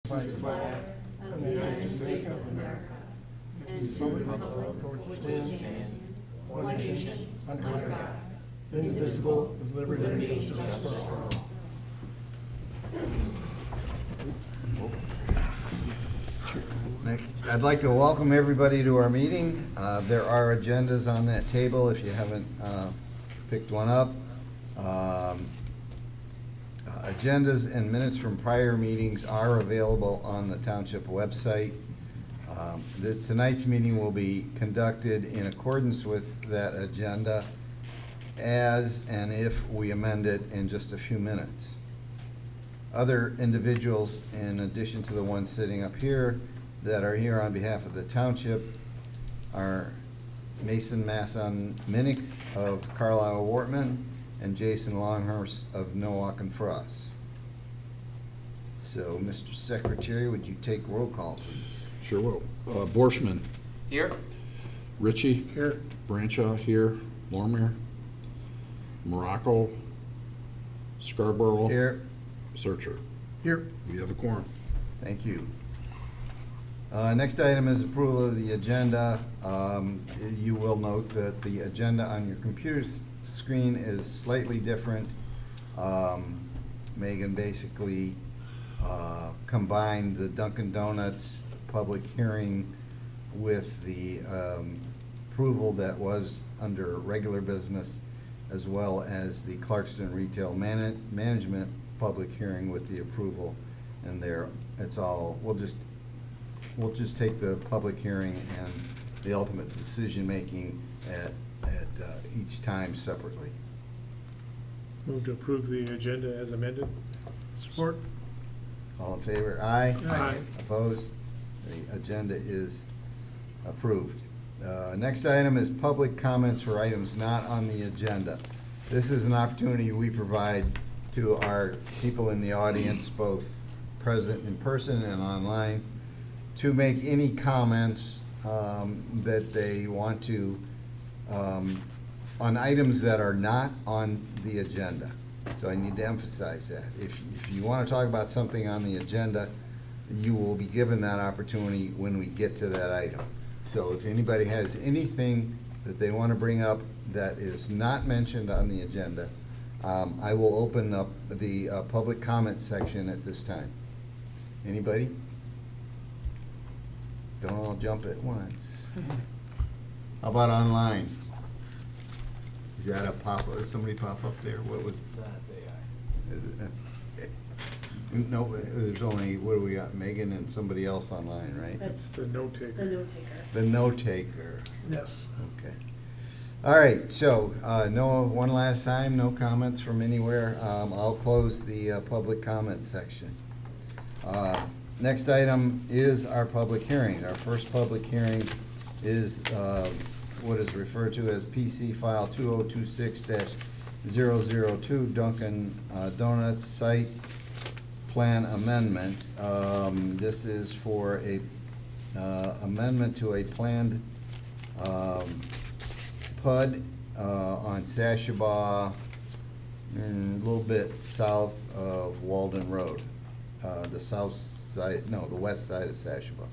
By the flag of the United States of America and to the republic for which it stands, one nation, under God, indivisible, with liberty and justice for all. I'd like to welcome everybody to our meeting. There are agendas on that table if you haven't picked one up. Agendas and minutes from prior meetings are available on the township website. Tonight's meeting will be conducted in accordance with that agenda as and if we amend it in just a few minutes. Other individuals, in addition to the ones sitting up here, that are here on behalf of the township are Mason Masson Minnick of Carlisle Wortman and Jason Longhurst of Norwalk and Frost. So, Mr. Secretary, would you take roll call, please? Sure will. Borschman. Here. Ritchie. Here. Branchaw here. Lormer. Morocco. Scarborough. Here. Searcher. Here. We have a quorum. Thank you. Next item is approval of the agenda. You will note that the agenda on your computer screen is slightly different. Megan basically combined the Dunkin' Donuts public hearing with the approval that was under regular business, as well as the Clarkston Retail Management public hearing with the approval. And there, it's all, we'll just take the public hearing and the ultimate decision-making at each time separately. Move to approve the agenda as amended. Support. All in favor? Aye. Aye. Opposed? The agenda is approved. Next item is public comments for items not on the agenda. This is an opportunity we provide to our people in the audience, both present in person and online, to make any comments that they want to on items that are not on the agenda. So I need to emphasize that. If you want to talk about something on the agenda, you will be given that opportunity when we get to that item. So if anybody has anything that they want to bring up that is not mentioned on the agenda, I will open up the public comment section at this time. Anybody? Don't all jump at once. How about online? Is that a pop-up? Is somebody pop up there? What was? That's AI. Is it? No, there's only, what do we got? Megan and somebody else online, right? That's the note taker. The note taker. The note taker. Yes. Okay. All right, so, one last time, no comments from anywhere. I'll close the public comments section. Next item is our public hearing. Our first public hearing is what is referred to as PC File 2026-002 Dunkin' Donuts Site Plan Amendment. This is for a amendment to a planned PUD on Sashabaw, a little bit south of Walden Road, the south side, no, the west side of Sashabaw.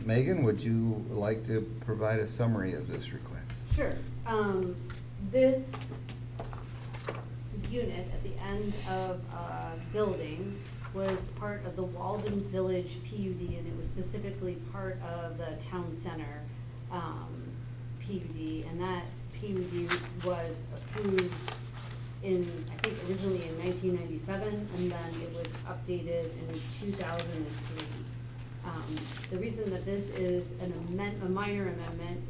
Megan, would you like to provide a summary of this request? Sure. This unit at the end of a building was part of the Walden Village PUD, and it was specifically part of the town center PUD, and that PUD was approved in, I think originally in 1997, and then it was updated in 2003. The reason that this is a minor amendment,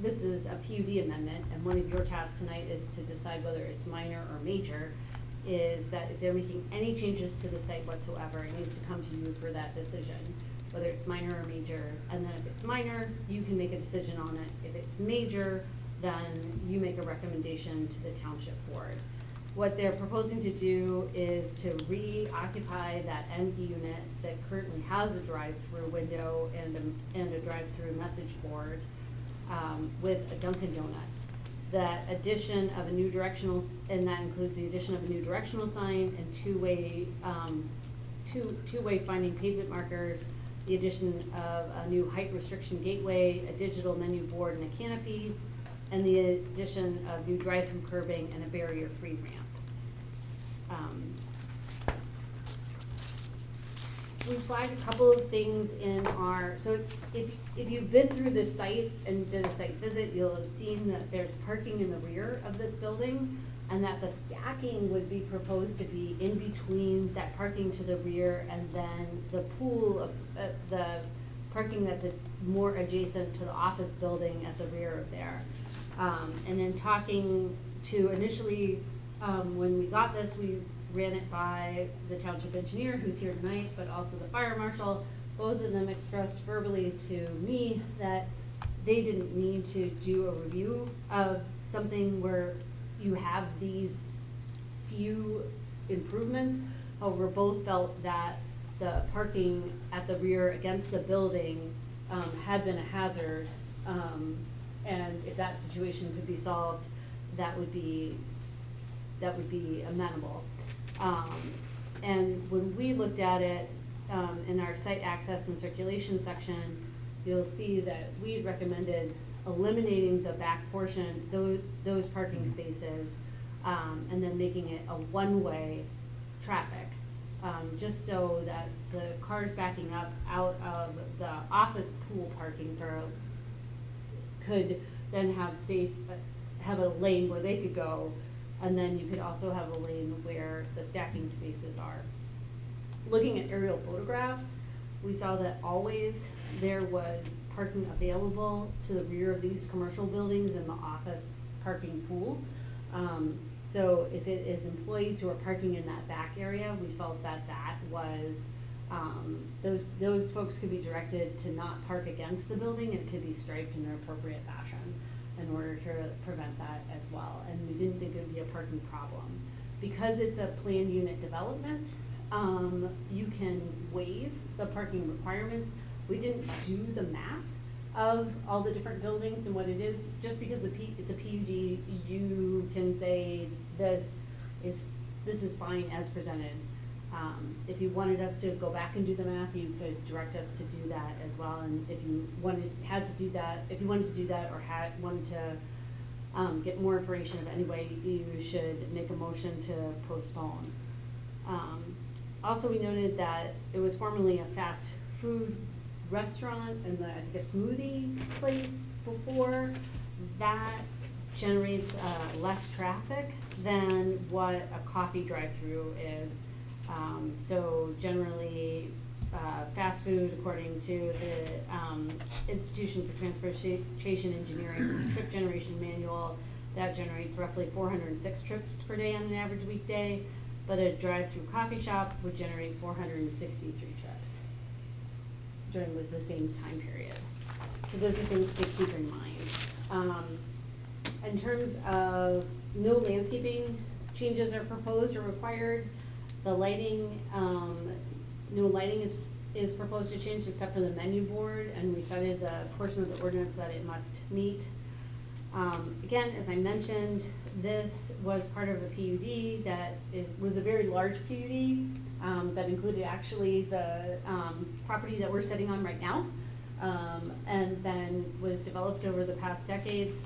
this is a PUD amendment, and one of your tasks tonight is to decide whether it's minor or major, is that if they're making any changes to the site whatsoever, it needs to come to you for that decision, whether it's minor or major. And then if it's minor, you can make a decision on it. If it's major, then you make a recommendation to the township board. What they're proposing to do is to reoccupy that end unit that currently has a drive-through window and a drive-through message board with a Dunkin' Donuts. That addition of a new directional, and that includes the addition of a new directional sign and two-way finding pavement markers, the addition of a new height restriction gateway, a digital menu board and a canopy, and the addition of new drive-through curbing and a barrier-free ramp. We flagged a couple of things in our, so if you've been through this site and did a site visit, you'll have seen that there's parking in the rear of this building, and that the stacking would be proposed to be in between that parking to the rear and then the pool of, the parking that's more adjacent to the office building at the rear of there. And then talking to initially, when we got this, we ran it by the township engineer who's here tonight, but also the fire marshal. Both of them expressed verbally to me that they didn't need to do a review of something where you have these few improvements. However, both felt that the parking at the rear against the building had been a hazard. And if that situation could be solved, that would be amenable. And when we looked at it, in our site access and circulation section, you'll see that we had recommended eliminating the back portion, those parking spaces, and then making it a one-way traffic, just so that the cars backing up out of the office pool parking could then have a lane where they could go, and then you could also have a lane where the stacking spaces are. Looking at aerial photographs, we saw that always there was parking available to the rear of these commercial buildings in the office parking pool. So if it is employees who are parking in that back area, we felt that that was, those folks could be directed to not park against the building, and could be striped in an appropriate fashion in order to prevent that as well. And we didn't think it would be a parking problem. Because it's a planned unit development, you can waive the parking requirements. We didn't do the math of all the different buildings and what it is. Just because it's a PUD, you can say this is fine as presented. If you wanted us to go back and do the math, you could direct us to do that as well. And if you wanted to do that or wanted to get more information of any way, you should make a motion to postpone. Also, we noted that it was formerly a fast food restaurant and I think a smoothie place before. That generates less traffic than what a coffee drive-through is. So generally, fast food, according to the Institution for Transportation Engineering Trip Generation Manual, that generates roughly 406 trips per day on an average weekday, but a drive-through coffee shop would generate 463 trips during the same time period. So those are things to keep in mind. In terms of no landscaping changes are proposed or required, the lighting, no lighting is proposed to change except for the menu board, and we cited the portion of the ordinance that it must meet. Again, as I mentioned, this was part of a PUD that it was a very large PUD that included actually the property that we're sitting on right now, and then was developed over the past decades.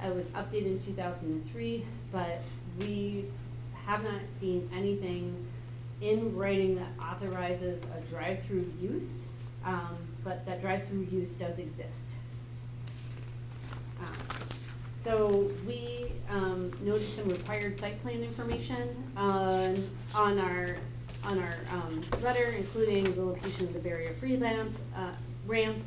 It was updated in 2003, but we have not seen anything in writing that authorizes a drive-through use, but that drive-through use does exist. So we noted some required site plan information on our letter, including the location of the barrier-free ramp,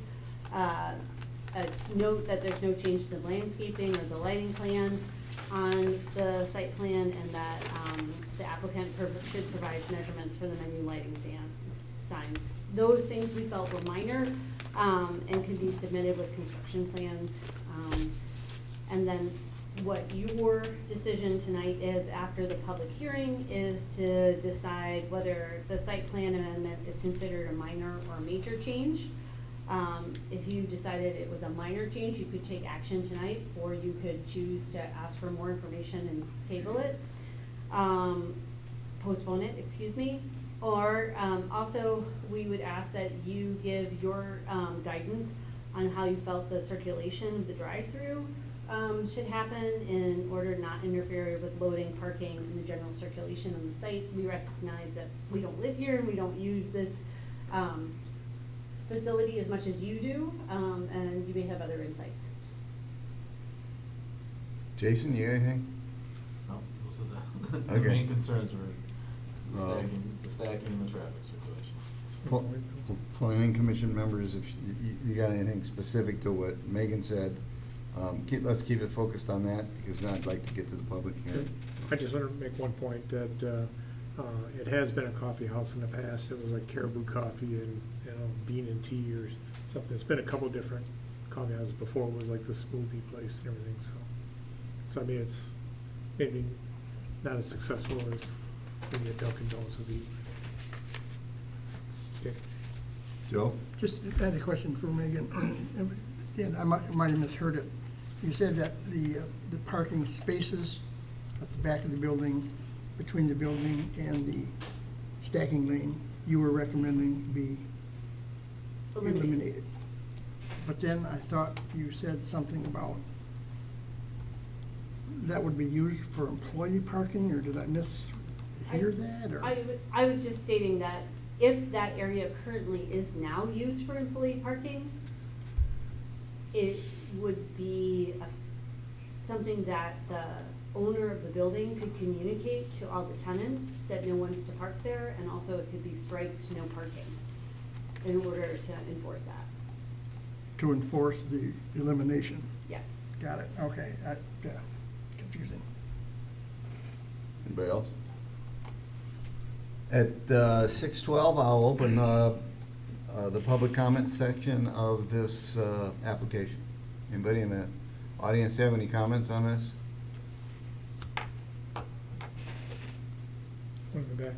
a note that there's no change to the landscaping or the lighting plans on the site plan, and that the applicant should provide measurements for the menu lighting signs. Those things we felt were minor and could be submitted with construction plans. And then what your decision tonight is after the public hearing is to decide whether the site plan amendment is considered a minor or major change. If you decided it was a minor change, you could take action tonight, or you could choose to ask for more information and table it, postpone it, excuse me. Or, also, we would ask that you give your, guidance on how you felt the circulation of the drive-through, should happen in order to not interfere with loading, parking, and the general circulation on the site. We recognize that we don't live here and we don't use this, facility as much as you do, and you may have other insights. Jason, you got anything? No, those are the Okay. main concerns were the Well- stacking and the traffic circulation. Planning commission members, if you got anything specific to what Megan said, let's keep it focused on that, because I'd like to get to the public hearing. I just want to make one point that it has been a coffee house in the past. It was like Caribou Coffee and, Bean and Tea or something. It's been a couple different coffee houses before. It was like the smoothie place and everything, so I mean, it's maybe not as successful as maybe a Dunkin' Donuts would be. Okay. Joe? Just had a question for Megan. And I might have misheard it. You said that the parking spaces at the back of the building, between the building and the stacking lane, you were recommending be eliminated. But then I thought you said something about that would be used for employee parking, or did I mishear that, or? I was just stating that if that area currently is now used for employee parking, it would be something that the owner of the building could communicate to all the tenants that no one's to park there, and also it could be striped no parking in order to enforce that. To enforce the elimination. Yes. Got it, okay, yeah, confusing. Anybody else? At 6:12, I'll open the public comment section of this application. Anybody in the audience have any comments on this? One in the back.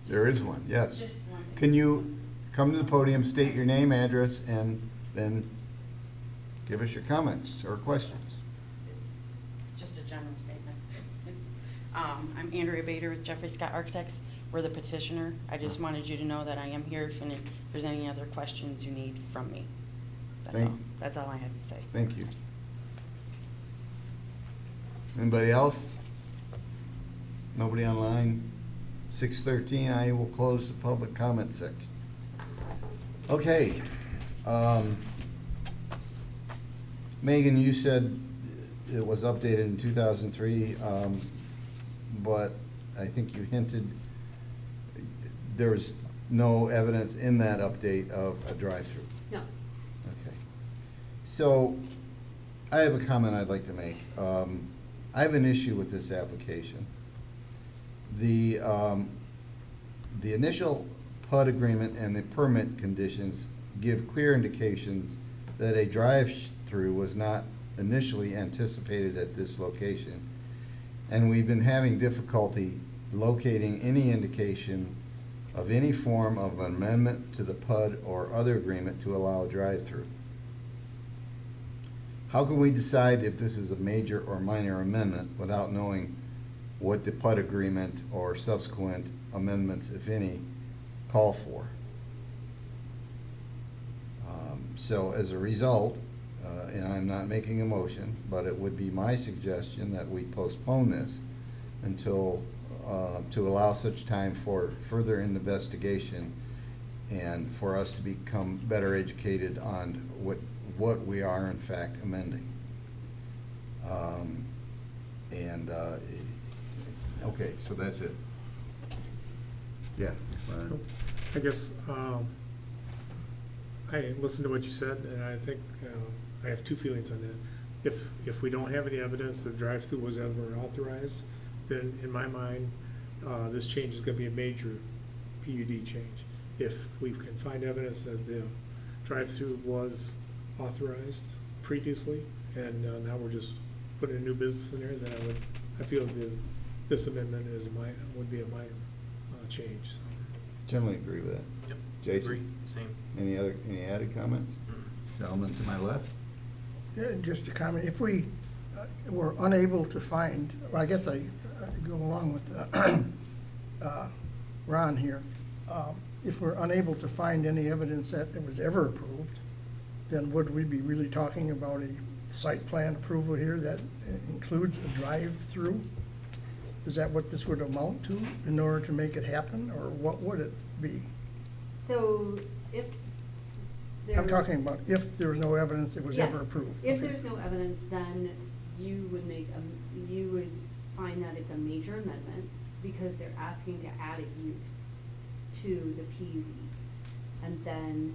There is one, yes. Just one. Can you come to the podium, state your name, address, and then give us your comments or questions? It's just a general statement. I'm Andrea Bader with Jeffrey Scott Architects. We're the petitioner. I just wanted you to know that I am here if there's any other questions you need from me. That's all I had to say. Thank you. Anybody else? Nobody online? 6:13, I will close the public comment section. Okay. Megan, you said it was updated in 2003, but I think you hinted there was no evidence in that update of a drive-through. No. Okay. So, I have a comment I'd like to make. I have an issue with this application. The initial PUD agreement and the permit conditions give clear indications that a drive-through was not initially anticipated at this location. And we've been having difficulty locating any indication of any form of amendment to the PUD or other agreement to allow a drive-through. How can we decide if this is a major or minor amendment without knowing what the PUD agreement or subsequent amendments, if any, call for? So as a result, and I'm not making a motion, but it would be my suggestion that we postpone this until, to allow such time for further investigation and for us to become better educated on what we are in fact amending. Okay, so that's it. Yeah. Brian? I guess, I listened to what you said, and I think, I have two feelings on that. If we don't have any evidence that drive-through was ever authorized, then in my mind, this change is gonna be a major PUD change. If we can find evidence that the drive-through was authorized previously, and now we're just putting a new business in there, then I feel that this amendment would be a minor change. Generally agree with that. Yep. Jason? Agree. Same. Any added comments? Gentleman to my left? Yeah, just a comment, if we were unable to find, well, I guess I go along with Ron here, if we're unable to find any evidence that it was ever approved, then would we be really talking about a site plan approval here that includes a drive-through? Is that what this would amount to in order to make it happen, or what would it be? So if there. I'm talking about if there was no evidence it was Yeah. ever approved. If Okay. there's no evidence, then you would you would find that it's a major amendment because they're asking to add a use to the PUD. And then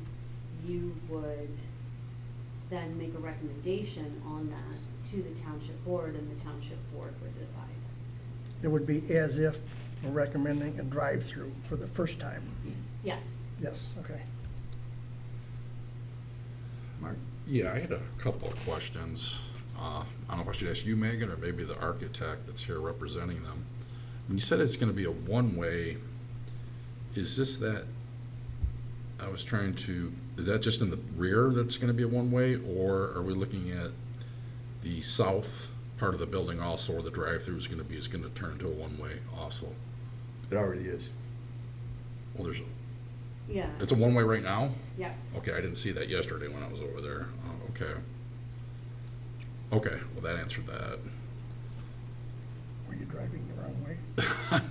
you would then make a recommendation on that to the township board, and the township board would decide. It would be as if we're recommending a drive-through for the first time. Yes. Yes, okay. Mark? Yeah, I had a couple of questions. I don't know if I should ask you, Megan, or maybe the architect that's here representing them. When you said it's gonna be a one-way, is this that, is that just in the rear that's gonna be a one-way, or are we looking at the south part of the building also, where the drive-through is gonna turn into a one-way also? It already is. Well, Yeah. it's a one-way right now? Yes. Okay, I didn't see that yesterday when I was over there. Oh, okay. Okay, well, that answered that. Were you driving the wrong way?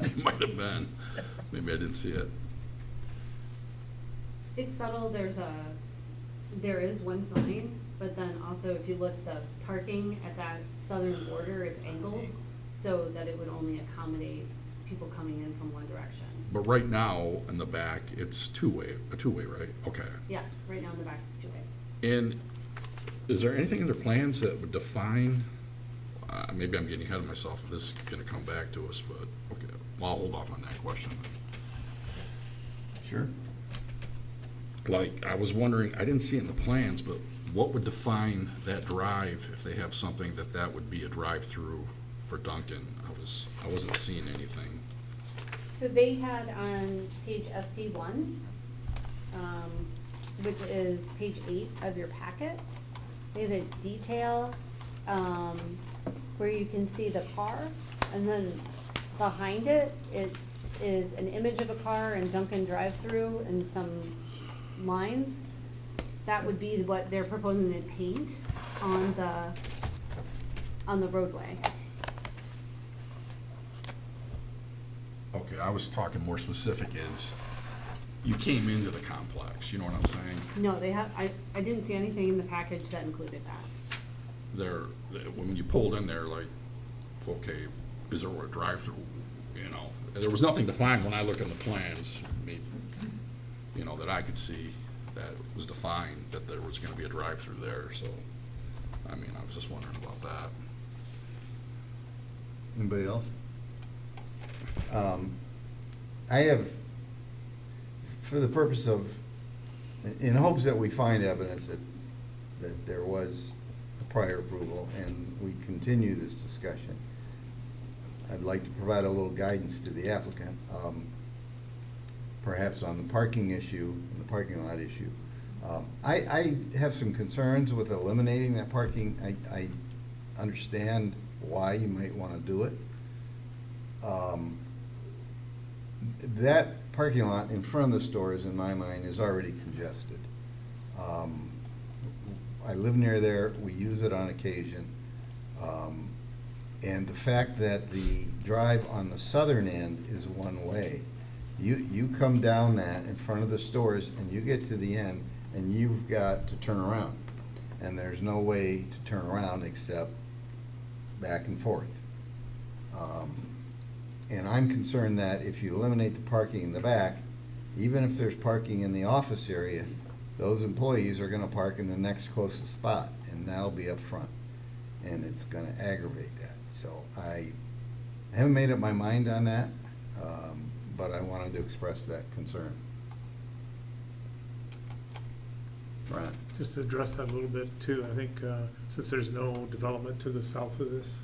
It might have been. Maybe I didn't see it. It's subtle, there is one sign, but then also if you look, the parking at that southern border is angled so that it would only accommodate people coming in from one direction. But right now, in the back, it's a two-way, right? Okay. Yeah, right now in the back it's two-way. And is there anything in their plans that would define, maybe I'm getting ahead of myself if this is gonna come back to us, but, okay, well, I'll hold off on that question then. Sure. Like, I was wondering, I didn't see it in the plans, but what would define that drive if they have something that would be a drive-through for Dunkin'? I wasn't seeing anything. So they had on page FD1, which is page 8 of your packet, they had a detail where you can see the car, and then behind it, it is an image of a car and Dunkin' drive-through and some lines. That would be what they're proposing to paint on the roadway. Okay, I was talking more specific is, you came into the complex, you know what I'm saying? No, they have, I didn't see anything in the package that included that. When you pulled in there, like, okay, is there a drive-through, you know? There was nothing defined when I looked at the plans, you know, that I could see that was defined, that there was gonna be a drive-through there, so, I mean, I was just wondering about that. Anybody else? I have, for the purpose of, in hopes that we find evidence that there was a prior approval and we continue this discussion, I'd like to provide a little guidance to the applicant, perhaps on the parking issue, the parking lot issue. I have some concerns with eliminating that parking. I understand why you might want to do it. That parking lot in front of the stores, in my mind, is already congested. I live near there, we use it on occasion. And the fact that the drive on the southern end is one way, you come down that in front of the stores and you get to the end and you've got to turn around. And there's no way to turn around except back and forth. And I'm concerned that if you eliminate the parking in the back, even if there's parking in the office area, those employees are gonna park in the next closest spot, and that'll be up front. And it's gonna aggravate that. So I haven't made up my mind on that, but I wanted to express that concern. Ron? Just to address that a little bit too, I think since there's no development to the south of this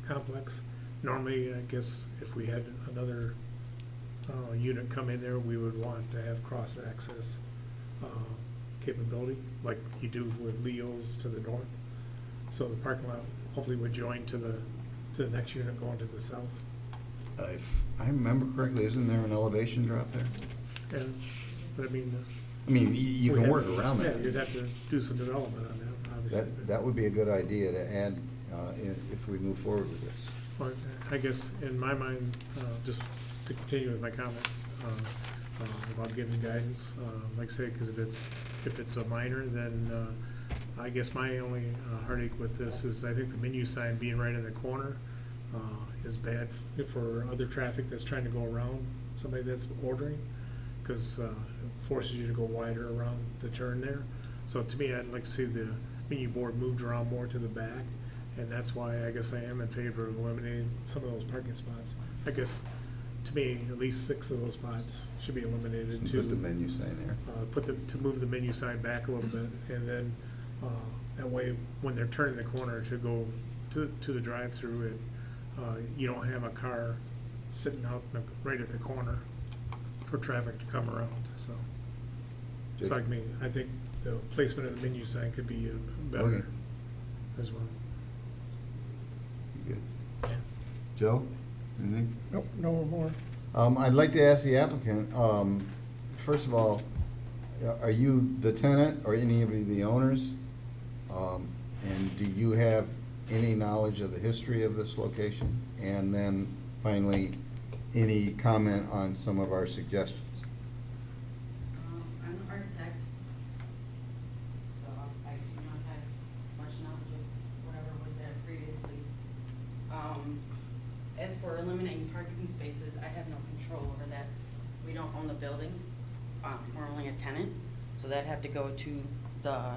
complex, normally, I guess, if we had another unit come in there, we would want to have cross-access capability, like you do with Leo's to the north. So the parking lot hopefully would join to the next unit going to the south. I remember correctly, isn't there an elevation drop there? And, but I mean. I mean, you we can have- work around that. Yeah, you'd have to do some development on that, obviously. That would be a good idea to add if we move forward with this. Well, I guess in my mind, just to continue with my comments, about giving guidance, like I say, because if it's a minor, then, I guess my only heartache with this is I think the menu sign being right in the corner, is bad for other traffic that's trying to go around somebody that's ordering, because, it forces you to go wider around the turn there. So to me, I'd like to see the menu board moved around more to the back. And that's why I guess I am in favor of eliminating some of those parking spots. I guess, to me, at least 6 of those spots should be eliminated to. Put the menu sign there. To move the menu sign back a little bit, and then, that way, when they're turning the corner to go to the drive-through, you don't have a car sitting out right at the corner for traffic to come around, so. So I mean, I think the placement of the menu sign could be Okay. better as well. Good. Joe, anything? Nope, no more. I'd like to ask the applicant, first of all, are you the tenant or any of you the owners? And do you have any knowledge of the history of this location? And then finally, any comment on some of our suggestions? I'm an architect, so I do not have much knowledge of whatever was there previously. As for eliminating parking spaces, I have no control over that. We don't own the building, we're only a tenant, so that'd have to go to the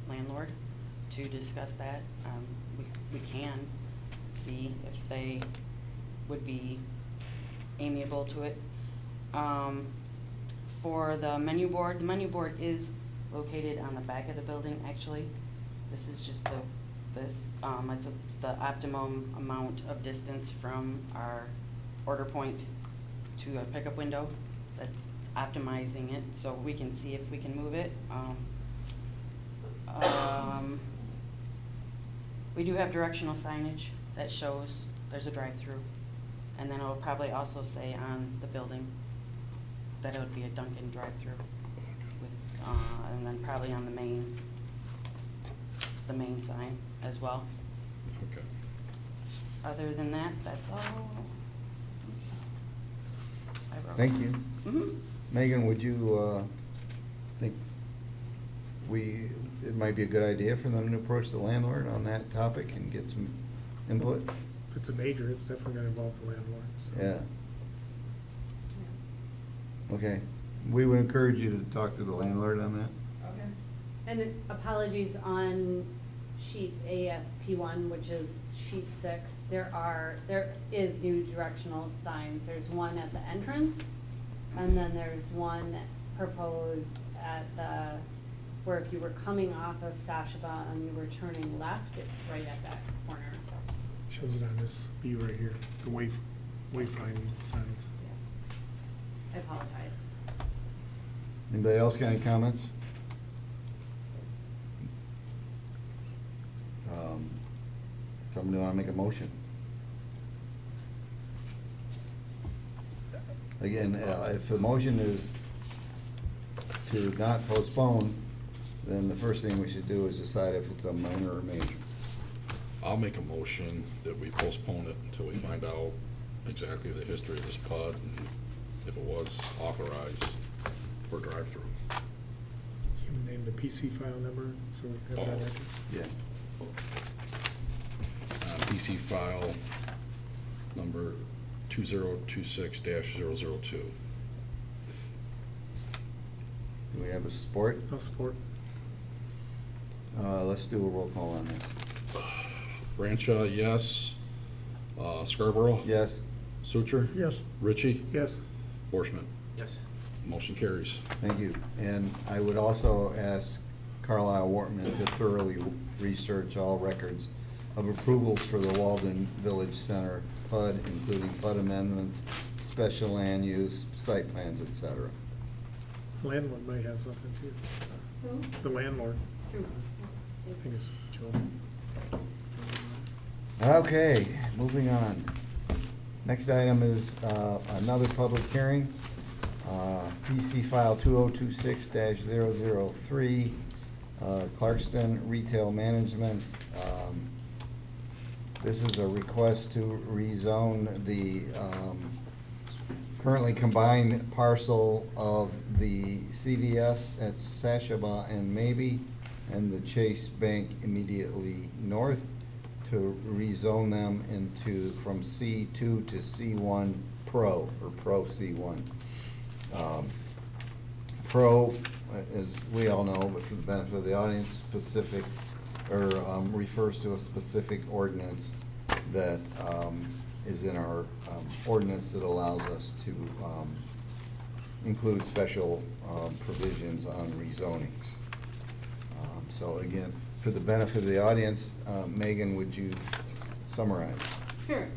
landlord to discuss that. We can see if they would be amiable to it. For the menu board is located on the back of the building, actually. This is just it's the optimum amount of distance from our order point to a pickup window. That's optimizing it, so we can see if we can move it. We do have directional signage that shows there's a drive-through. And then it'll probably also say on the building that it would be a Dunkin' drive-through. And then probably on the main sign as well. Okay. Other than that, that's all. I wrote. Thank you. Mhm. Megan, would you think it might be a good idea for them to approach the landlord on that topic and get some input? If it's a major, it's definitely gonna involve the landlord, so. Yeah. Okay. We would encourage you to talk to the landlord on that. Okay. And apologies on sheet ASP1, which is sheet 6. There is new directional signs. There's one at the entrance, and then there's one proposed at where if you were coming off of Sashaba and you were turning left, it's right at that corner. Shows it on this view right here, the wayfinding signs. I apologize. Anybody else got any comments? Somebody want to make a motion? Again, if the motion is to not postpone, then the first thing we should do is decide if it's a minor or major. I'll make a motion that we postpone it until we find out exactly the history of this PUD and if it was authorized for drive-through. You can name the PC file number, so we have that record. Yeah. PC file number 2026-002. Do we have a support? I'll support. Let's do a roll call on that. Brancha, yes. Scarborough? Yes? Suture? Yes. Ritchie? Yes. Borschman? Yes. Motion carries. Thank you. And I would also ask Carlisle Wortman to thoroughly research all records of approvals for the Walden Village Center PUD, including PUD amendments, special land use, site plans, et cetera. Landlord might have something too. Who? The landlord, True. I think it's Joe. Okay, moving on. Next item is another public hearing, PC file 2026-003, Clarkston Retail Management. This is a request to rezone the currently combined parcel of the CVS at Sashaba and Maybe and the Chase Bank immediately north, to rezone them from C2 to C1 Pro, or Pro C1. Pro, as we all know, but for the benefit of the audience, specifics, or refers to a specific ordinance that is in our ordinance that allows us to include special provisions on rezonings. So again, for the benefit of the audience, Megan, would you summarize? Sure.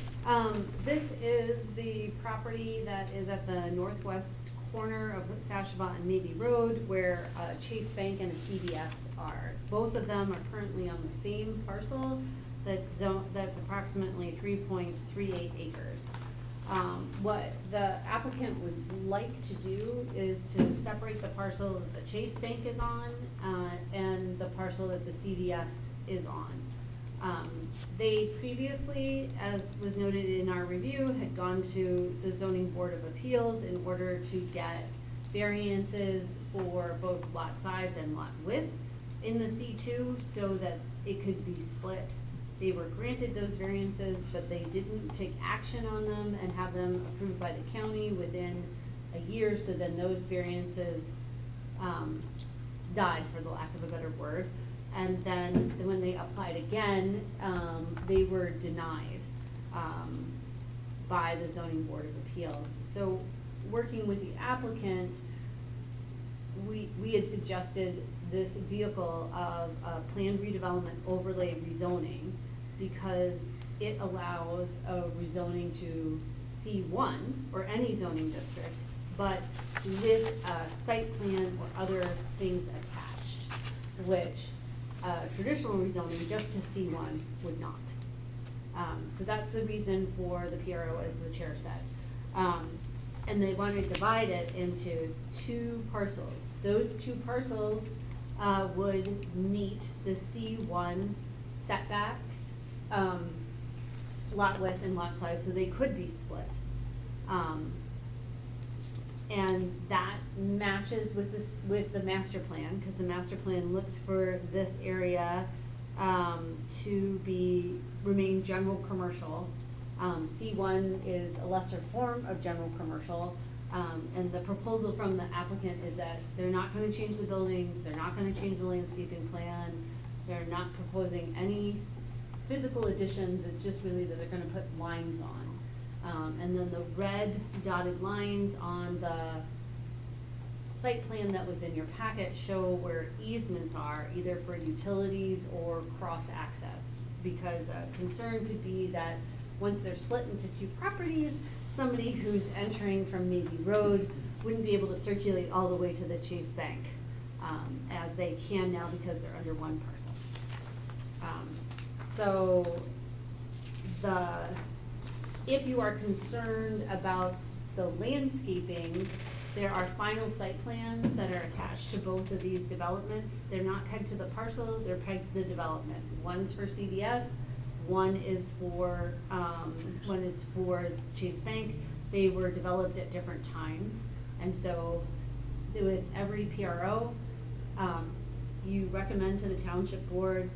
This is the property that is at the northwest corner of Sashaba and Maybe Road, where Chase Bank and a CVS are. Both of them are currently on the same parcel that's approximately 3.38 acres. What the applicant would like to do is to separate the parcel that the Chase Bank is on and the parcel that the CVS is on. They previously, as was noted in our review, had gone to the Zoning Board of Appeals in order to get variances for both lot size and lot width in the C2 so that it could be split. They were granted those variances, but they didn't take action on them and have them approved by the county within a year, so then those variances died, for the lack of a better word. And then when they applied again, they were denied by the Zoning Board of Appeals. So working with the applicant, we had suggested this vehicle of a planned redevelopment overlay rezoning, because it allows a rezoning to C1 or any zoning district, but with a site plan or other things attached, which traditional rezoning just to C1 would not. So that's the reason for the PRO, as the chair said. And they want to divide it into two parcels. Those two parcels would meet the C1 setbacks, lot width and lot size, so they could be split. And that matches with this, with the master plan, because the master plan looks for this area to remain general commercial. C1 is a lesser form of general commercial, and the proposal from the applicant is that they're not gonna change the buildings, they're not gonna change the landscaping plan, they're not proposing any physical additions, it's just really that they're gonna put lines on. And then the red dotted lines on the site plan that was in your packet show where easements are, either for utilities or cross-access. Because a concern could be that once they're split into two properties, somebody who's entering from Maybe Road wouldn't be able to circulate all the way to the Chase Bank, as they can now because they're under one parcel. So if you are concerned about the landscaping, there are final site plans that are attached to both of these developments. They're not pegged to the parcel, they're pegged to the development. One's for CVS, one is for Chase Bank. They were developed at different times. And so with every PRO, you recommend to the township board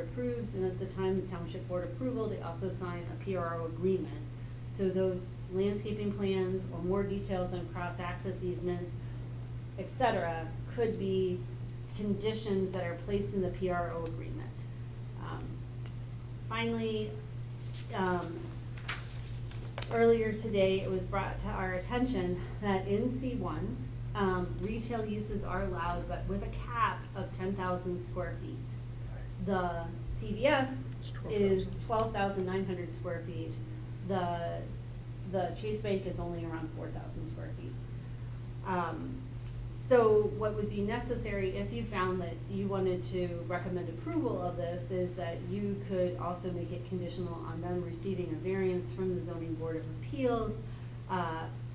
approves, and at the time of township board approval, they also sign a PRO agreement. So those landscaping plans or more details on cross-access easements, et cetera, could be conditions that are placed in the PRO agreement. Finally, earlier today, it was brought to our attention that in C1, retail uses are allowed, but with a cap of 10,000 square feet. The CVS is 12,900 square feet. The Chase Bank is only around 4,000 square feet. So what would be necessary if you found that you wanted to recommend approval of this is that you could also make it conditional on them receiving a variance from the zoning board of appeals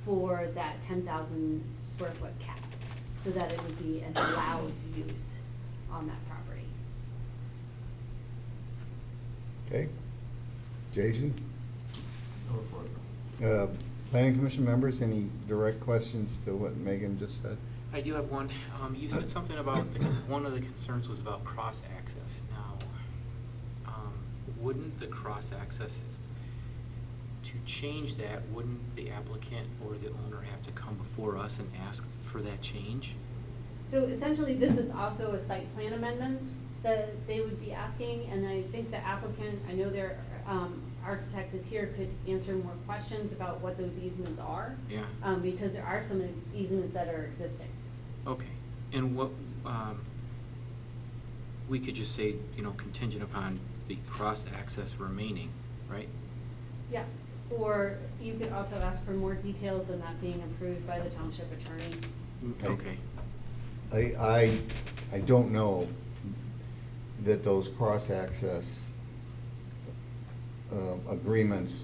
for that 10,000 square foot cap, so that it would be an allowed use on that property. Okay. Jason? No report. Planning Commission members, any direct questions to what Megan just said? I do have one. You said something about, one of the concerns was about cross-access. Now, wouldn't the cross-access, to change that, wouldn't the applicant or the owner have to come before us and ask for that change? So essentially, this is also a site plan amendment that they would be asking, and I think the applicant, I know their architect is here, could answer more questions about what those easements are. Yeah. Because there are some easements that are existing. Okay. And what, we could just say, contingent upon the cross-access remaining, right? Yeah, or you could also ask for more details and that being approved by the township attorney. Okay. I don't know that those cross-access agreements,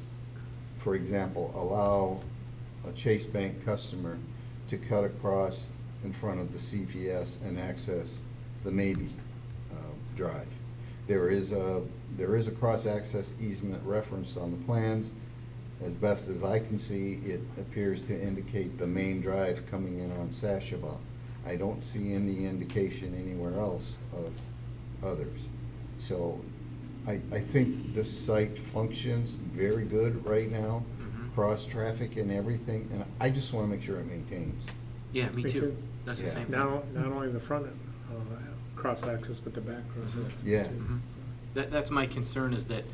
for example, allow a Chase Bank customer to cut across in front of the CVS and access the Maybe Drive. There is a cross-access easement referenced on the plans. As best as I can see, it appears to indicate the main drive coming in on Sashaba. I don't see any indication anywhere else of others. So I think the site functions very good right now, cross-traffic and everything, and I just want to make sure it maintains. Yeah, me Me too. too. That's the Yeah. same thing. Not only the front cross-access, but the back cross-access. Yeah. too. Mhm. That's my concern, is that,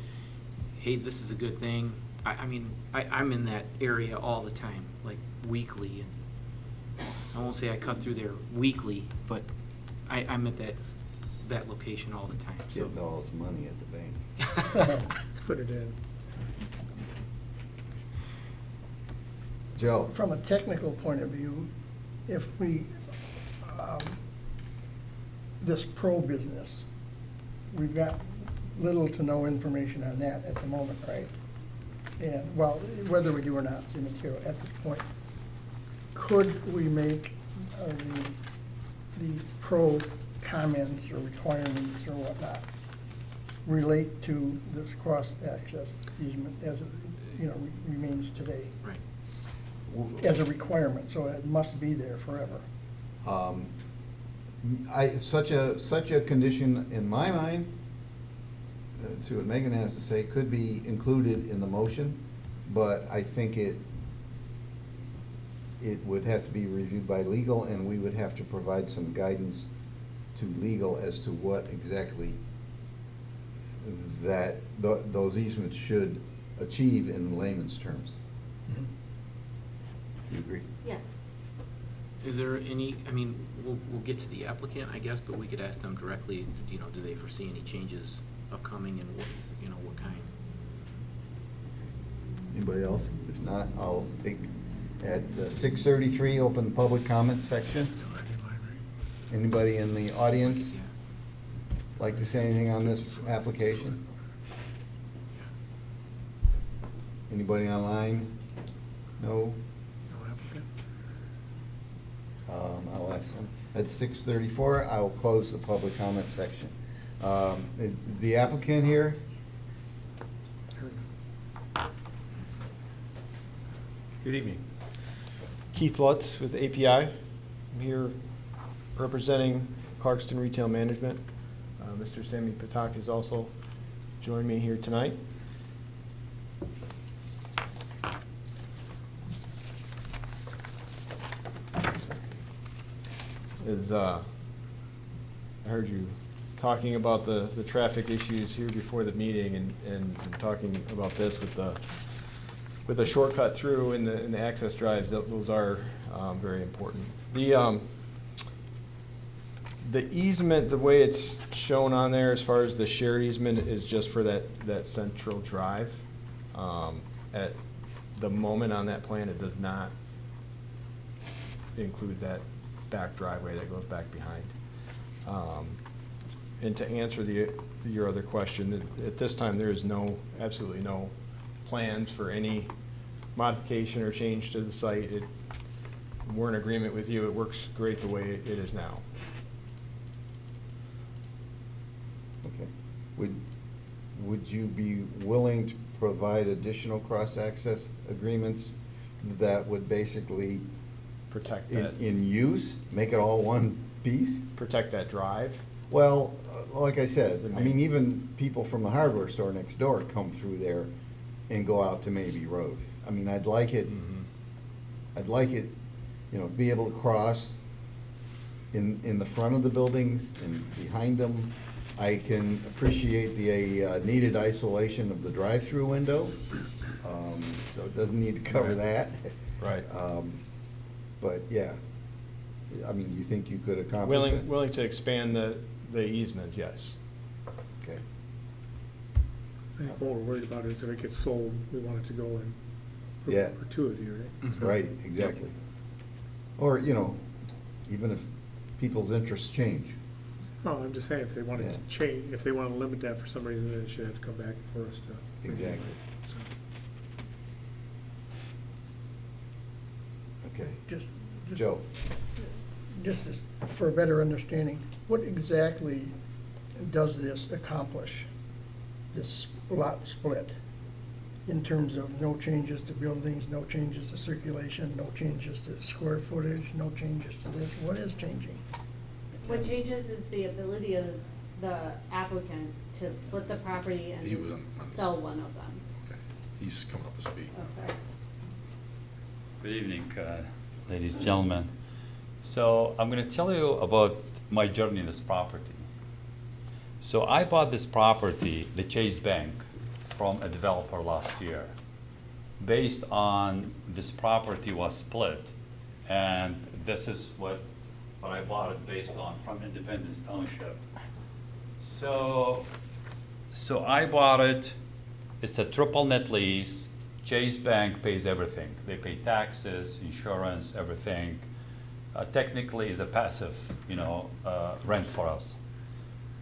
hey, this is a good thing. I'm in that area all the time, like weekly, and I won't say I cut through there weekly, but I'm at that location all the time, so. Getting all his money at the bank. Let's put it in. Joe? From a technical point of view, if we, this pro business, we've got little to no information on that at the moment, right? And, well, whether we do or not is immaterial at this point. Could we make the pro comments or requirements or whatnot relate to this cross-access easement as it, remains today? Right. As a requirement, so it must be there forever. Such a condition, in my mind, see what Megan has to say, could be included in the motion, but I think it would have to be reviewed by legal, and we would have to provide some guidance to legal as to what exactly those easements should achieve in layman's terms. Do you agree? Yes. Is there any, we'll get to the applicant, I guess, but we could ask them directly, do they foresee any changes upcoming, and what kind? Anybody else? If not, I'll take, at 6:33, open the public comment section. Anybody in the audience Yeah. like to say anything on this application? Anybody online? No? No applicant? I'll ask them. At 6:34, I will close the public comment section. The applicant here? Good evening. Keith Lutz with API. I'm here representing Clarkston Retail Management. Mr. Sammy Patak has also joined me here tonight. I heard you talking about the traffic issues here before the meeting, and talking about this with the shortcut through and the access drives. Those are very important. The easement, the way it's shown on there as far as the shared easement, is just for that central drive. At the moment on that plan, it does not include that back driveway that goes back behind. And to answer your other question, at this time, there is absolutely no plans for any modification or change to the site. We're in agreement with you. It works great the way it is now. Okay. Would you be willing to provide additional cross-access agreements that would basically, Protect that, in use, make it all one piece? protect that drive. Well, like I said, The I mean, main- even people from the hardware store next door come through there and go out to Mabee Road. I mean, I'd like it, be able to cross in the front of the buildings and behind them. I can appreciate the needed isolation of the drive-through window, so it doesn't need to cover Right. that. Right. But, yeah, I mean, you think you could accomplish it? Willing to expand the easement, yes. Okay. I think what we're worried about is if it gets sold, we want it to go in Yeah. perpetuity, right? So- Right, exactly. Or, even if people's interests change. No, I'm just saying, if they want to Yeah. change, if they want to limit that for some reason, then it should have to come back for us to. Exactly. So, Okay. Just Joe? just for a better understanding, what exactly does this accomplish, this lot split? In terms of no changes to buildings, no changes to circulation, no changes to square footage, no changes to this, what is changing? What changes is the ability of the applicant to split the property and He was on this. sell one of them. Okay. He's coming up to speak. Oh, sorry. Good evening, ladies and gentlemen. So I'm going to tell you about my journey in this property. So I bought this property, the Chase Bank, from a developer last year. Based on this property was split, and this is what I bought it based on from Independence Township. So I bought it, it's a triple net lease. Chase Bank pays everything. They pay taxes, insurance, everything. Technically is a passive, rent for us.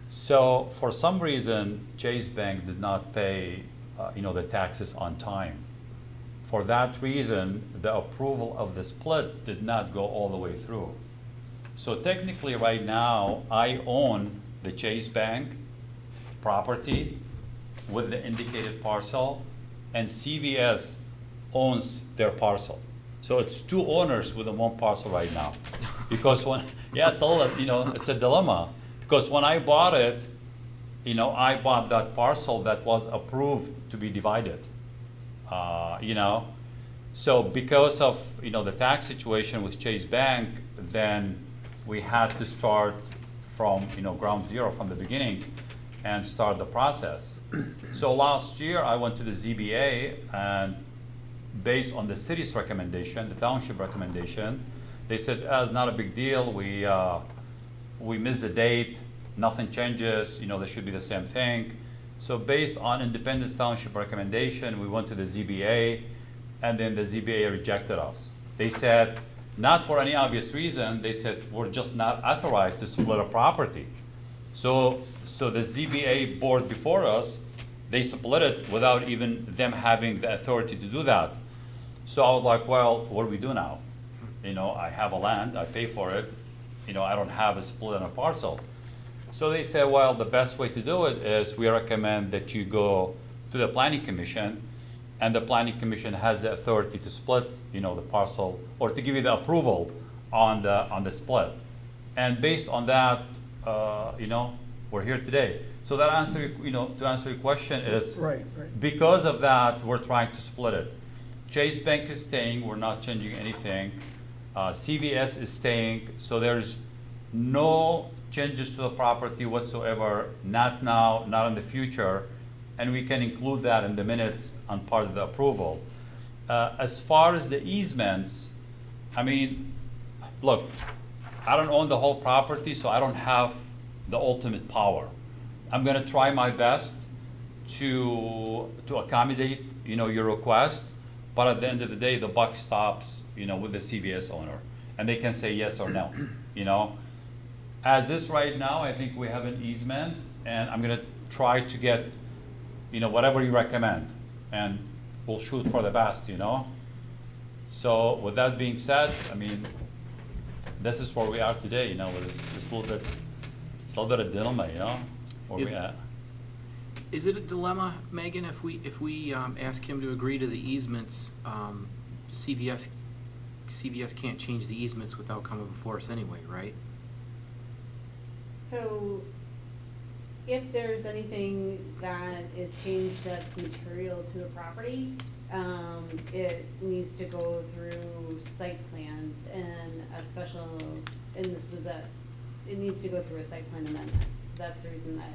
So for some reason, Chase Bank did not pay, the taxes on time. For that reason, the approval of the split did not go all the way through. So technically, right now, I own the Chase Bank property with the indicated parcel, and CVS owns their parcel. So it's two owners within one parcel right now. Because it's a little, it's a dilemma. Because when I bought it, I bought that parcel that was approved to be divided. So because of, the tax situation with Chase Bank, then we had to start from, ground zero from the beginning and start the process. So last year, I went to the ZBA, and based on the city's recommendation, the township recommendation, they said, it's not a big deal, we missed the date, nothing changes, they should be the same thing. So based on Independence Township recommendation, we went to the ZBA, and then the ZBA rejected us. They said, not for any obvious reason, they said, we're just not authorized to split a property. So the ZBA board before us, they split it without even them having the authority to do that. So I was like, well, what do we do now? I have a land, I pay for it, I don't have a split on a parcel. So they said, well, the best way to do it is we recommend that you go to the planning commission, and the planning commission has the authority to split, the parcel, or to give you the approval on the split. And based on that, we're here today. So that answer, to answer your question, it's Right. because of that, we're trying to split it. Chase Bank is staying, we're not changing anything. CVS is staying, so there's no changes to the property whatsoever, not now, not in the future, and we can include that in the minutes on part of the approval. As far as the easements, look, I don't own the whole property, so I don't have the ultimate power. I'm gonna try my best to accommodate, your request, but at the end of the day, the buck stops, with the CVS owner, and they can say yes or no. you know. As is right now, I think we have an easement, and I'm gonna try to get, you know, whatever you recommend, and we'll shoot for the best, you know. So with that being said, I mean, this is where we are today, you know, with this little bit of dilemma, you know, where we at. Is it a dilemma, Megan, if we ask him to agree to the easements, CVS can't change the easements without coming before us anyway, right? So if there's anything that is changed that's material to the property, it needs to go through site plan and a special, and it needs to go through a site plan amendment. So that's the reason that,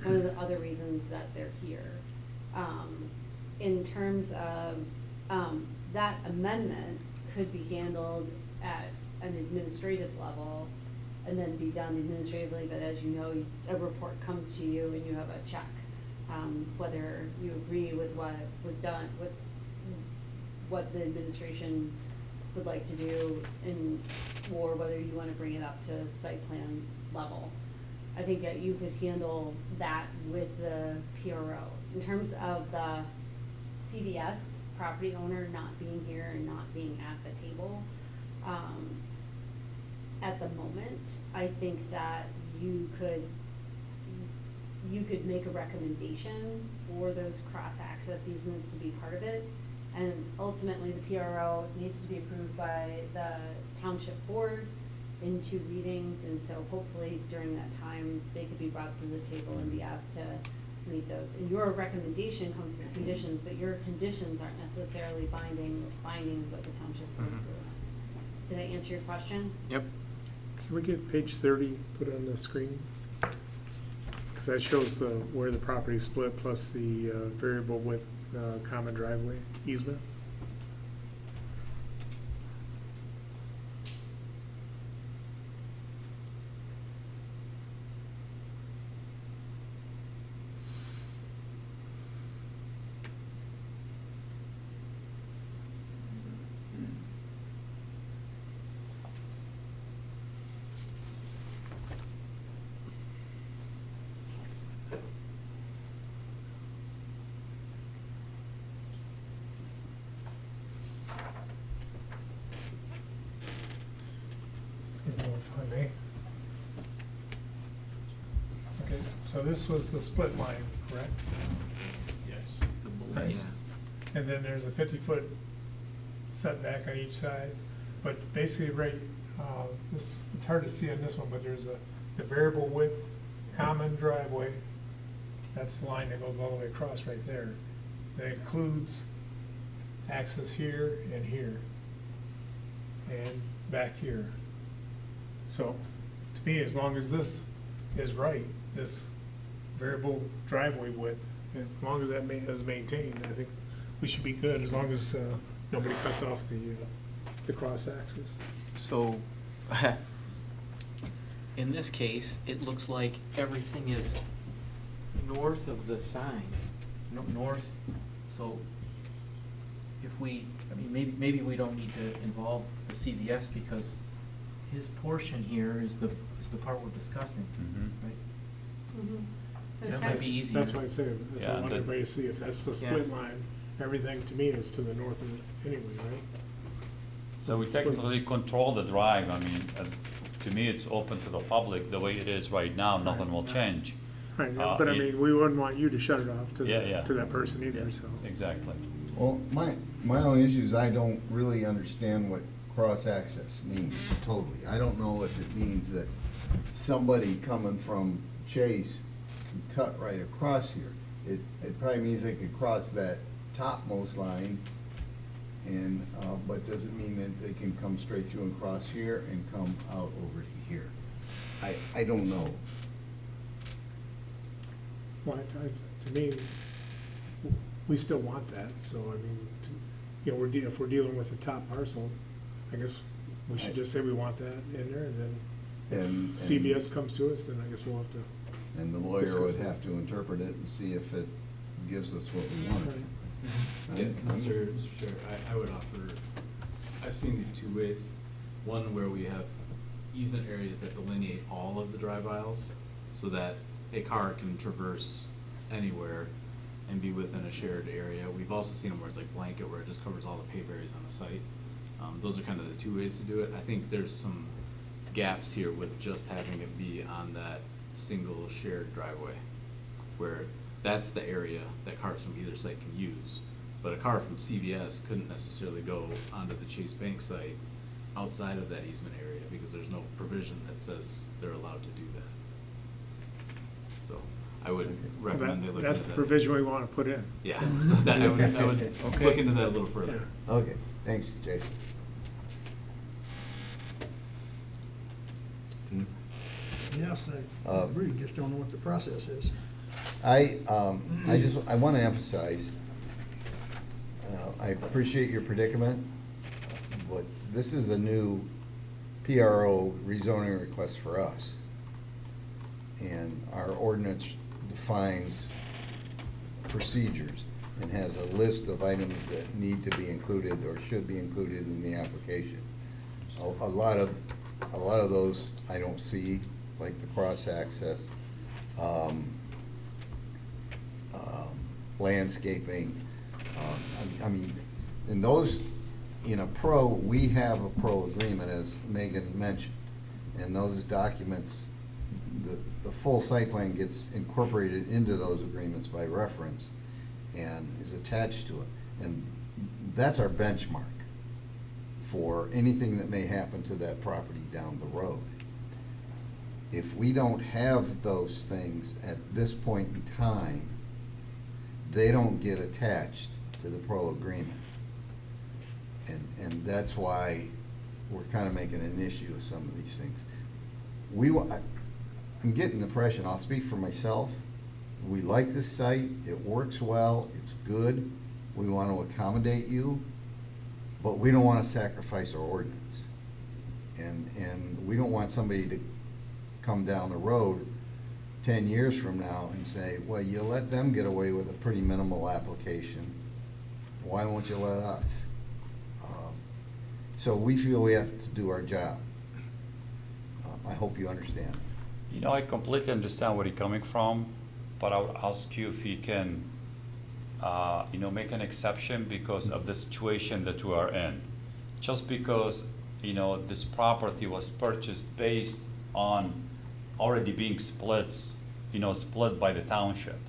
one of the other reasons that they're here. In terms of, that amendment could be handled at an administrative level and then be done administratively, but as you know, a report comes to you and you have a check. Whether you agree with what was done, what the administration would like to do, or whether you wanna bring it up to site plan level. I think that you could handle that with the PRO. In terms of the CVS property owner not being here and not being at the table, at the moment, I think that you could make a recommendation for those cross-access easements to be part of it. And ultimately, the PRO needs to be approved by the township board in 2 readings. And so hopefully during that time, they could be brought to the table and be asked to meet those. And your recommendation comes with conditions, but your conditions aren't necessarily binding. What's binding is what the township board approves. Did I answer your question? Yep. Can we get page 30 put on the screen? Because that shows where the property split plus the variable width common driveway easement. If I may. Okay, so this was the split line, correct? Yes. Right. Yeah. And then there's a 50-foot setback on each side, but basically it's hard to see on this one, but there's the variable width common driveway. That's the line that goes all the way across right there. That includes access here and here, and back here. So, to me, as long as this is right, this variable driveway width, as long as that is maintained, I think we should be good, as long as nobody cuts off the cross axis. So, in this case, it looks like everything is north of the sign, north, so if maybe we don't need to involve the CVS because his portion here is the part we're discussing, right? So That might be easier. That's why I say, that's what I Yeah, want everybody to see, if that's the split line, everything to me is to the north of it anyway, right? So we technically control the drive, I mean, to me, it's open to the public, the way it is right now, nothing will change. Right, but I mean, we wouldn't want you to shut it off to Yeah. to that person either, so. Exactly. Well, my only issue is I don't really understand what cross-access means totally. I don't know if it means that somebody coming from Chase can cut right across here. It probably means they could cross that topmost line and, but doesn't mean that they can come straight through and cross here and come out over to here. I don't know. Well, to me, we still want that, so I mean, if we're dealing with the top parcel, I guess we should just say we want that in there, and then And- if CVS comes to us, then I guess we'll have to. And the lawyer would have to interpret it and see if it gives us what we want. Yeah, Mr. Chair, I would offer, I've seen these 2 ways. One where we have easement areas that delineate all of the drive aisles so that a car can traverse anywhere and be within a shared area. We've also seen them where it's like blanket, where it just covers all the paved areas on the site. Those are kind of the two ways to do it. I think there's some gaps here with just having it be on that single shared driveway, where that's the area that cars from either site can use. But a car from CVS couldn't necessarily go onto the Chase Bank site outside of that easement area because there's no provision that says they're allowed to do that. So I would recommend they look into that. That's the provision we want to put in. Yeah, so that I would Okay. look into that a little further. Yeah. Okay, thanks, Jason. Dean? Yes, I agree, just don't know what the process is. I want to emphasize, I appreciate your predicament, but this is a new PRO rezoning request for us. And our ordinance defines procedures and has a list of items that need to be included or should be included in the application. A lot of those I don't see, like the cross-access, landscaping. I mean, in those, in a pro, we have a pro agreement, as Megan mentioned. And those documents, the full site plan gets incorporated into those agreements by reference and is attached to it. And that's our benchmark for anything that may happen to that property down the road. If we don't have those things at this point in time, they don't get attached to the pro agreement. And that's why we're kind of making an issue of some of these things. I'm getting the impression, I'll speak for myself, we like this site, it works well, it's good, we want to accommodate you, but we don't want to sacrifice our ordinance. And we don't want somebody to come down the road 10 years from now and say, well, you let them get away with a pretty minimal application, why won't you let us? So we feel we have to do our job. I hope you understand. You know, I completely understand where you're coming from, but I would ask you if you can, make an exception because of the situation that we are in. Just because, this property was purchased based on already being split by the township.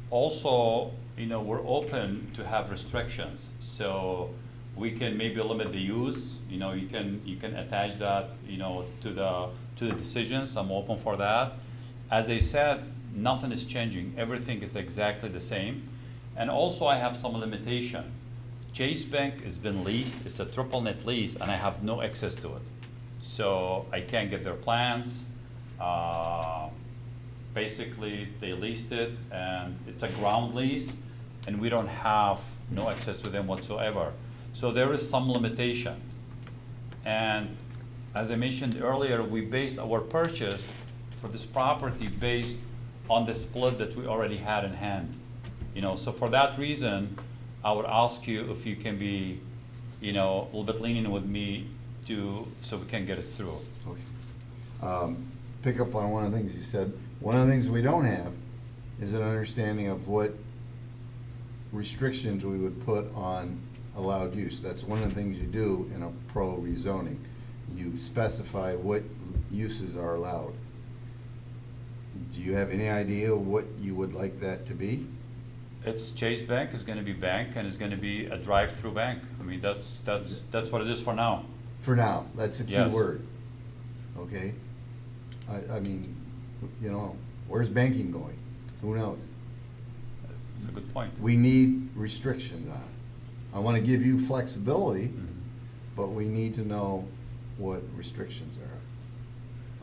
Also, we're open to have restrictions, so we can maybe limit the use. You can attach that, to the decisions. I'm open for that. As I said, nothing is changing. Everything is exactly the same. And also, I have some limitation. Chase Bank has been leased. It's a triple net lease, and I have no access to it. So I can't get their plans. Basically, they leased it, and it's a ground lease, and we don't have no access to them whatsoever. So there is some limitation. And as I mentioned earlier, we based our purchase for this property based on the split that we already had in hand. So for that reason, I would ask you if you can be, a little bit lenient with me so we can get it through. Okay. Pick up on one of the things you said. One of the things we don't have is an understanding of what restrictions we would put on allowed use. That's one of the things you do in a pro rezoning. You specify what uses are allowed. Do you have any idea what you would like that to be? It's Chase Bank is going to be bank, and it's going to be a drive-through bank. I mean, that's what it is for now. For now, that's the key Yes. word. Okay? I mean, where's banking going? Who knows? That's a good point. We need restrictions on it. I want to give you flexibility, Mhm. but we need to know what restrictions are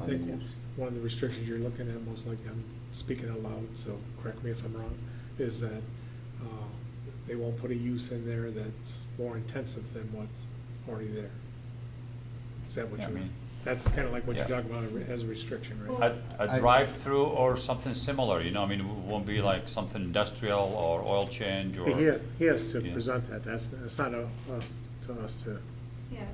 I on the think use. one of the restrictions you're looking at, most likely, I'm speaking out loud, so correct me if I'm wrong, is that they won't put a use in there that's more intensive than what's already there. Is that what Yeah, I you mean? mean, that's kind of like what you're yeah. talking about as a restriction, right? A drive-through or something similar, I mean, it won't be like something industrial or oil change or. He has to Yeah. present that, that's not to us to, Yeah,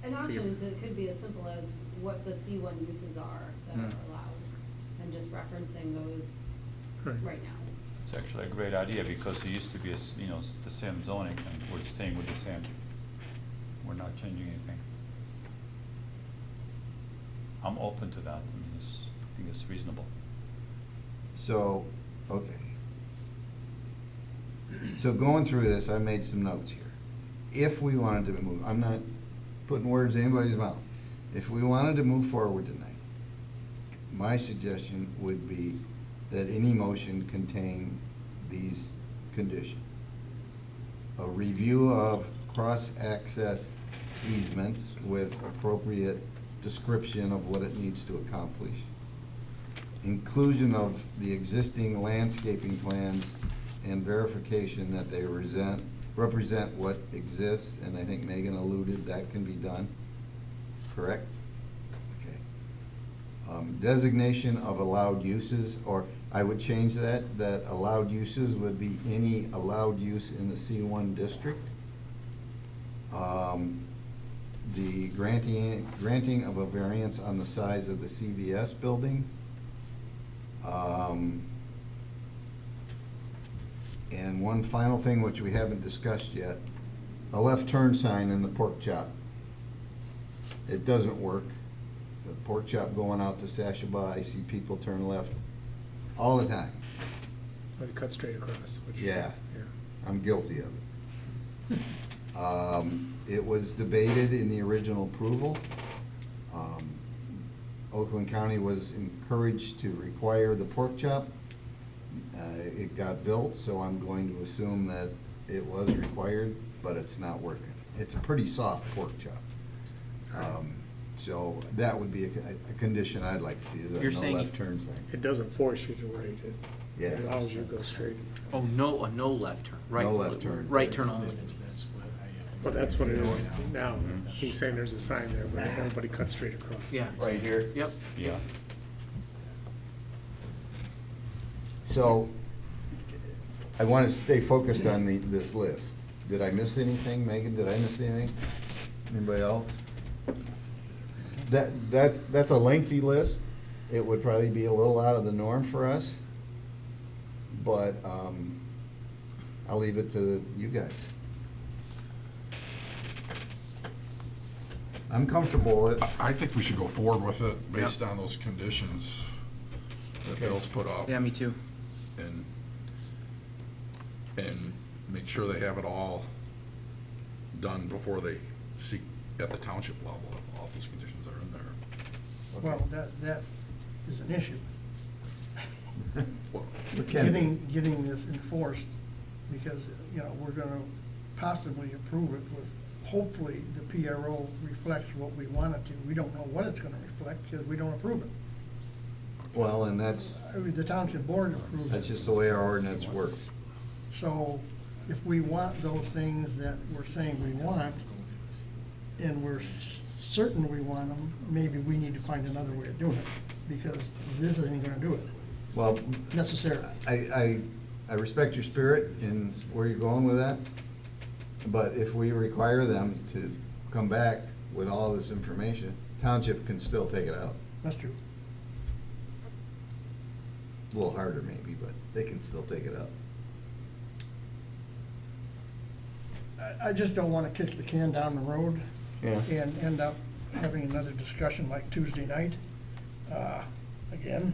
An option is it could be as simple as what the C1 uses are that are allowed, and just referencing those right now. It's actually a great idea, because it used to be, the same zoning, and we're staying with the same. We're not changing anything. I'm open to that. I think it's reasonable. So, okay. So going through this, I made some notes here. If we wanted to move, I'm not putting words in anybody's mouth. If we wanted to move forward tonight, my suggestion would be that any motion contain these conditions. A review of cross-access easements with appropriate description of what it needs to accomplish. Inclusion of the existing landscaping plans and verification that they represent what exists, and I think Megan alluded that can be done, correct? Okay. Designation of allowed uses, or I would change that allowed uses would be any allowed use in the C1 district. The granting of a variance on the size of the CVS building. And one final thing which we haven't discussed yet, a left turn sign in the pork chop. It doesn't work. The pork chop going out to Sashaba, I see people turn left all the time. Or they cut straight across. Which, Yeah. I'm guilty of it. It was debated in the original approval. Oakland County was encouraged to require the pork chop. It got built, so I'm going to assume that it was required, but it's not working. It's a pretty soft pork chop. So that would be a condition I'd like to see, is You're a no saying left turn sign. It doesn't force you to right it. Yeah. It allows you to go straight. Oh, no, a no left turn, right? No left turn. Right turn only. But that's what it is now. He's saying there's a sign there, but everybody cuts straight across. Yeah. Right here? Yep. Yeah. So, I want to stay focused on this list. Did I miss anything, Megan? Did I miss anything? Anybody else? That's a lengthy list. It would probably be a little out of the norm for us, but I'll leave it to you guys. I'm comfortable with it. I think we should go forward with it based on those conditions that Okay. Bill's put up. Yeah, me too. And make sure they have it all done before they seek at the township level, if all those conditions are in there. Well, that is an issue. Well, It can be. Getting this enforced, because, we're gonna possibly approve it with, hopefully, the PRO reflects what we want it to. We don't know what it's gonna reflect, because we don't approve it. Well, and that's The township board approves it. just the way our ordinance works. So if we want those things that we're saying we want, and we're certain we want them, maybe we need to find another way of doing it, because this isn't gonna do it Well, necessarily. I respect your spirit and where you're going with that, but if we require them to come back with all this information, township can still take it out. That's true. It's a little harder maybe, but they can still take it out. I just don't wanna kick the can down the road Yeah. and end up having another discussion like Tuesday night, again,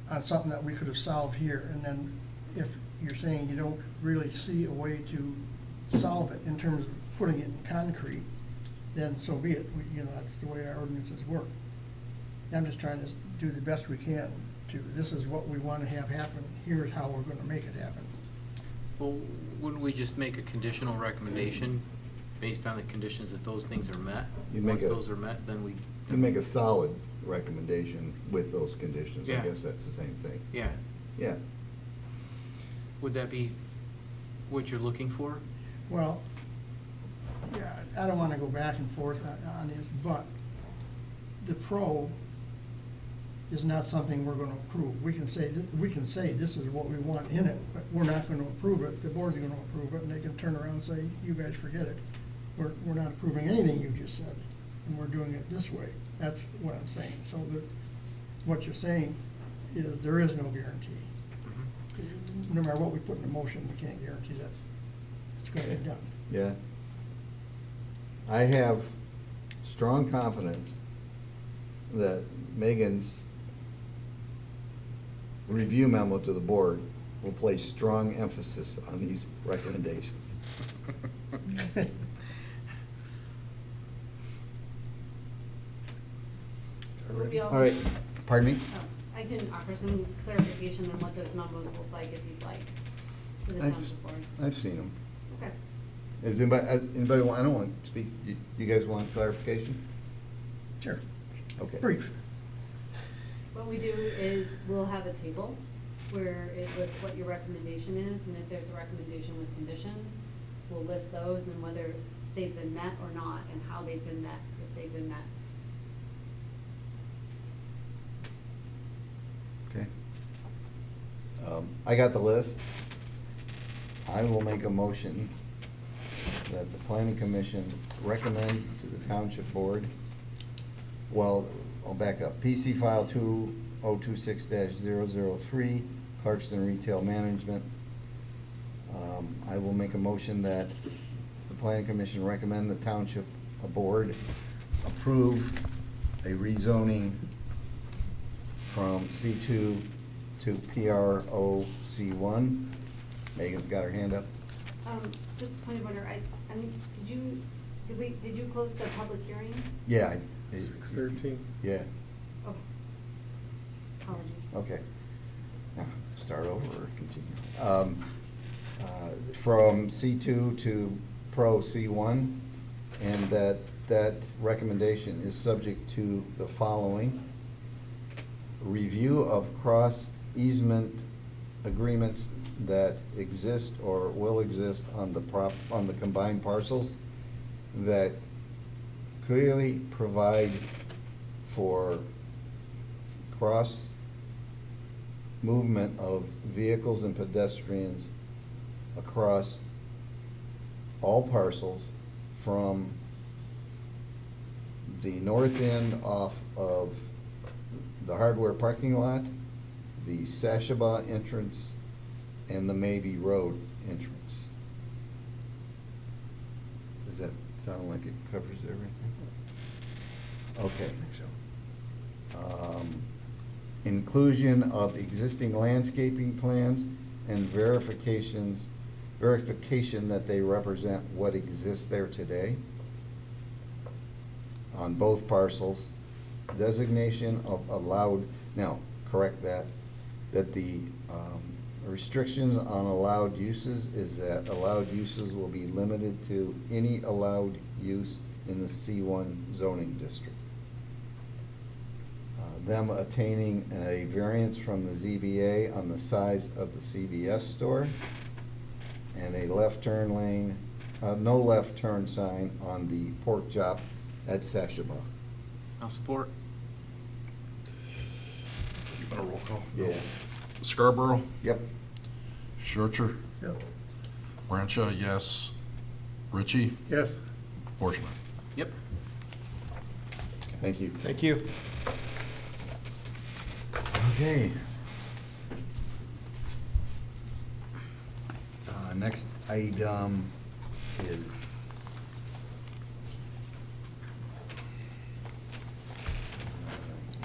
on something that we could have solved here. And then if you're saying you don't really see a way to solve it in terms of putting it in concrete, then so be it. That's the way our ordinances work. I'm just trying to do the best we can this is what we want to have happen, here's how we're gonna make it happen. Well, wouldn't we just make a conditional recommendation based on the conditions that those things are met? You make Once a- those are met, then we. You make a solid recommendation with those conditions. I Yeah. guess that's the same thing. Yeah. Yeah. Would that be what you're looking for? Well, yeah, I don't wanna go back and forth on this, but the pro is not something we're gonna approve. We can say this is what we want in it, but we're not gonna approve it. The board's gonna approve it, and they can turn around and say, you guys forget it. we're not approving anything you just said, and we're doing it this way. That's what I'm saying. So what you're saying is there is no guarantee. No matter what we put in the motion, we can't guarantee that it's gonna be done. Yeah. I have strong confidence that Megan's review memo to the board will place strong emphasis on these recommendations. We'll be All right, pardon me? Oh, I can offer some clarification on what those memos look like if you'd like, to the I've- township board. I've seen them. Okay. Is anybody want, I don't want to speak, you guys want clarification? Sure. Okay. Brief. What we do is we'll have a table where it lists what your recommendation is, and if there's a recommendation with conditions, we'll list those and whether they've been met or not, and how they've been met, if they've been met. Okay. I got the list. I will make a motion that the planning commission recommend to the township board, well, I'll back up, PC file 2026-003, Clarkston Retail Management. I will make a motion that the planning commission recommend the township board approve a rezoning from C2 to PRO C1. Megan's got her hand up. Just point of order, I mean, did you close the public hearing? Yeah. 6:13. Yeah, Oh, apologies. okay. Now, start over or continue? From C2 to Pro C1, and that recommendation is subject to the following: review of cross easement agreements that exist or will exist on the combined parcels that clearly provide for cross movement of vehicles and pedestrians across all parcels from the north end off of the hardware parking lot, the Sashaba entrance, and the Maybe Road entrance. Does that sound like it covers everything? Okay. Inclusion of existing landscaping plans and verification that they represent what exists there today on both parcels. Designation of allowed, now, correct that the restrictions on allowed uses is that allowed uses will be limited to any allowed use in the C1 zoning district. Them attaining a variance from the ZBA on the size of the CVS store, and a left turn lane, no left turn sign on the pork chop at Sashaba. I'll support. You better roll call. Yeah. Scarborough, Yep. Schercher, Yep. Brancha, yes. Ritchie, Yes. Borschman. Yep. Thank you. Thank you. Okay. Next item is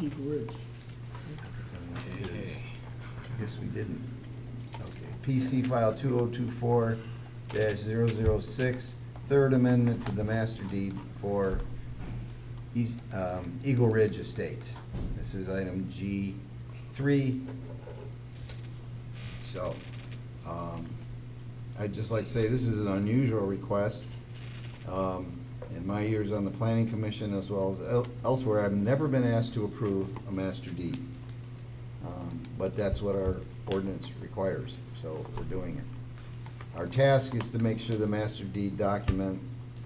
Eagle Ridge. I guess we didn't. Okay. PC file 2024-006, third amendment to the master deed for Eagle Ridge Estates. This is item G3. So, I'd just like to say this is an unusual request. In my years on the planning commission as well as elsewhere, I've never been asked to approve a master deed. But that's what our ordinance requires, so we're doing it. Our task is to make sure the master deed document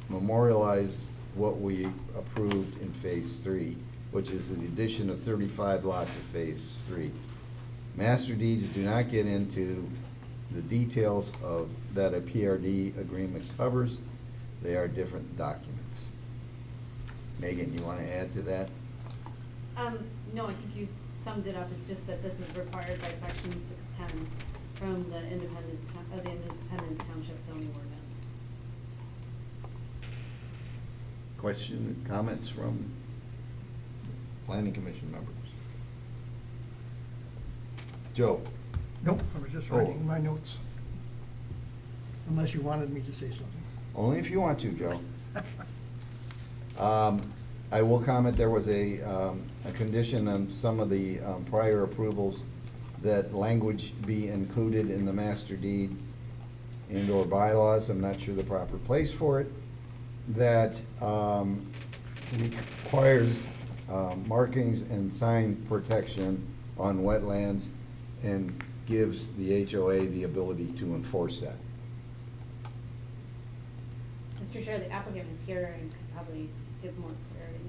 memorializes what we approved in Phase 3, which is the addition of 35 lots of Phase 3. Master deeds do not get into the details of that a PRD agreement covers. They are different documents. Megan, you want to add to that? No, I think you summed it up. It's just that this is required by section 610 from the Independence Township zoning ordinance. Question, comments from planning commission members? Joe? Nope, I was just Oh. writing my notes. Unless you wanted me to say something. Only if you want to, Joe. I will comment, there was a condition on some of the prior approvals that language be included in the master deed and/or bylaws, I'm not sure the proper place for it, that requires markings and sign protection on wetlands and gives the HOA the ability to enforce that. Mr. Chair, the applicant is here and could probably give more clarity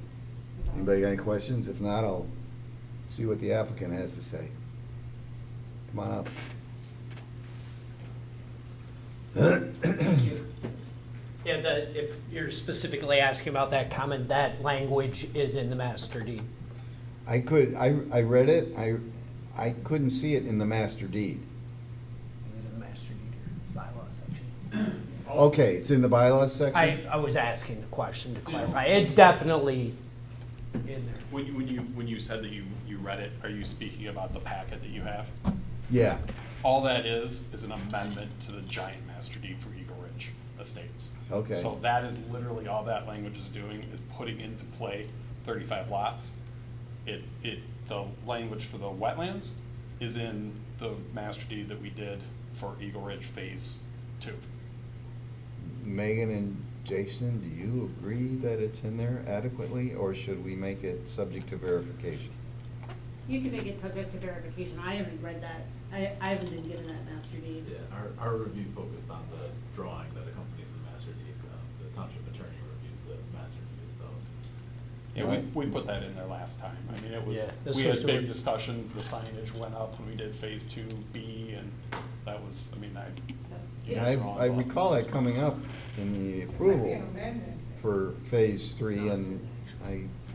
about. Anybody got any questions? If not, I'll see what the applicant has to say. Come on up. Thank you. Yeah, if you're specifically asking about that comment, that language is in the master deed. I read it, I couldn't see it in the master deed. Is it in the master deed or bylaw section? Okay, it's in the bylaws section? I was asking the question to clarify. It's definitely in there. When you said that you read it, are you speaking about the packet that you have? Yeah, All that is an amendment to the giant master deed for Eagle Ridge Estates. Okay. So that is literally all that language is doing, is putting into play 35 lots. The language for the wetlands is in the master deed that we did for Eagle Ridge Phase 2. Megan and Jason, do you agree that it's in there adequately, or should we make it subject to verification? You can make it subject to verification. I haven't read that. I haven't been given that master deed. Yeah, our review focused on the drawing that accompanies the master deed. The township attorney reviewed the master deed, so. Yeah, Right. we put that in there last time. I mean, it was, Yeah, this we was had the- big discussions, the signage went up when we did Phase 2B, and that was, I mean, So, you yeah. know, I recall that coming up in the approval for phase 3, and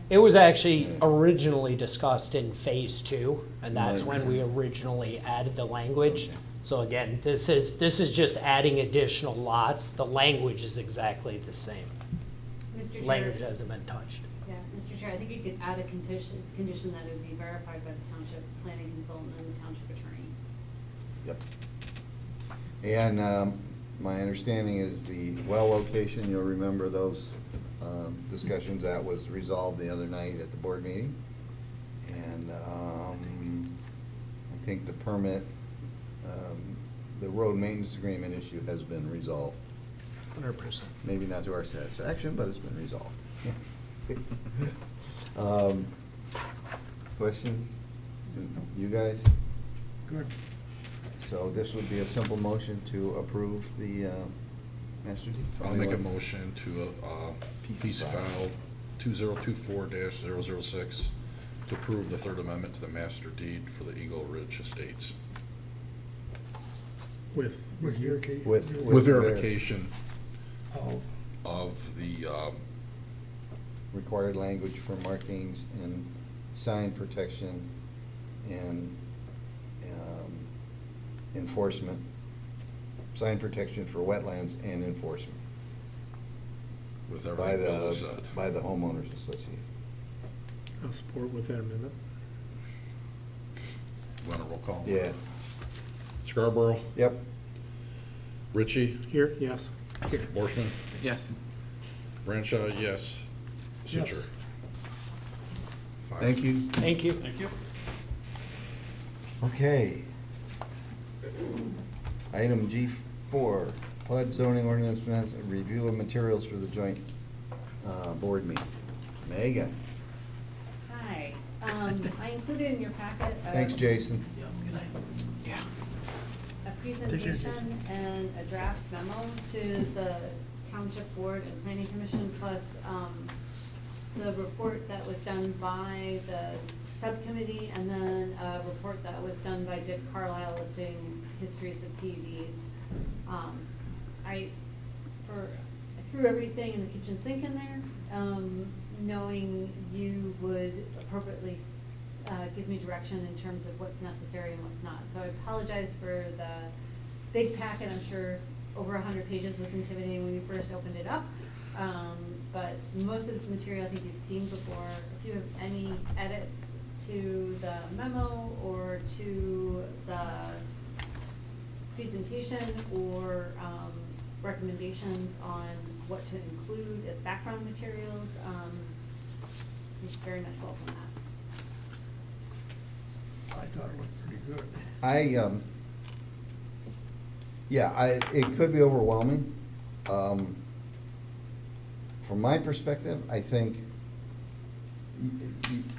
It was actually originally discussed in phase 2, and that's Right. when we originally added the language. So again, this is just adding additional lots. The language is exactly the same. Mr. Chair. Language hasn't been touched. Yeah, Mr. Chair, I think you could add a condition that it would be verified by the township planning consultant and the township attorney. Yep. And my understanding is the well location, you'll remember those discussions, that was resolved the other night at the board meeting. And I think the permit, the road maintenance agreement issue has been resolved. 100%. Maybe not to our satisfaction, but it's been resolved. Questions? You guys? Good. So this would be a simple motion to approve the master deed? I'll make a motion to, PC file 2024-006 to approve the third amendment to the master deed for the Eagle Ridge Estates. With your review. case. With verification Of, of the, Required language for markings and sign protection and enforcement. Sign protection for wetlands and enforcement. with By everything Bill just the, said. by the homeowners association. I'll support with that amendment. Want a roll call? Yeah, Scarborough, yep. Ritchie, Here, yes. Morshman, Yes. Branshaw, yes. Yes. Suture. Five. Thank you. Thank you. thank you. Okay. Item G4, PUD zoning ordinance amendments, review of materials for the joint board meeting. Megan. Hi, I included in your packet. Thanks, Jason. A presentation and a draft memo to the Township Board and Planning Commission, plus the report that was done by the subcommittee, and then a report that was done by Dick Carlisle listing histories of PUDs. I threw everything in the kitchen sink in there, knowing you would appropriately give me direction in terms of what's necessary and what's not. So I apologize for the big packet. I'm sure over 100 pages was intimidating when you first opened it up. But most of this material I think you've seen before. If you have any edits to the memo or to the presentation or recommendations on what to include as background materials, you very much welcome that. I thought it looked pretty good. It could be overwhelming. From my perspective, I think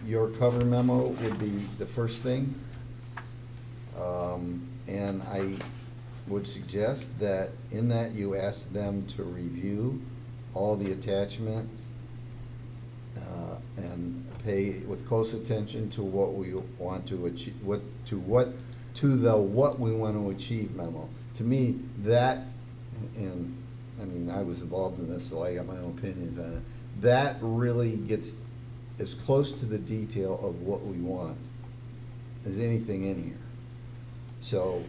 your cover memo would be the first thing. And I would suggest that in that you ask them to review all the attachments and pay with close attention to what we want to achieve, what we want to achieve memo. To me, that, and I mean, I was involved in this, so I got my own opinions on it. That really gets as close to the detail of what we want as anything in here. So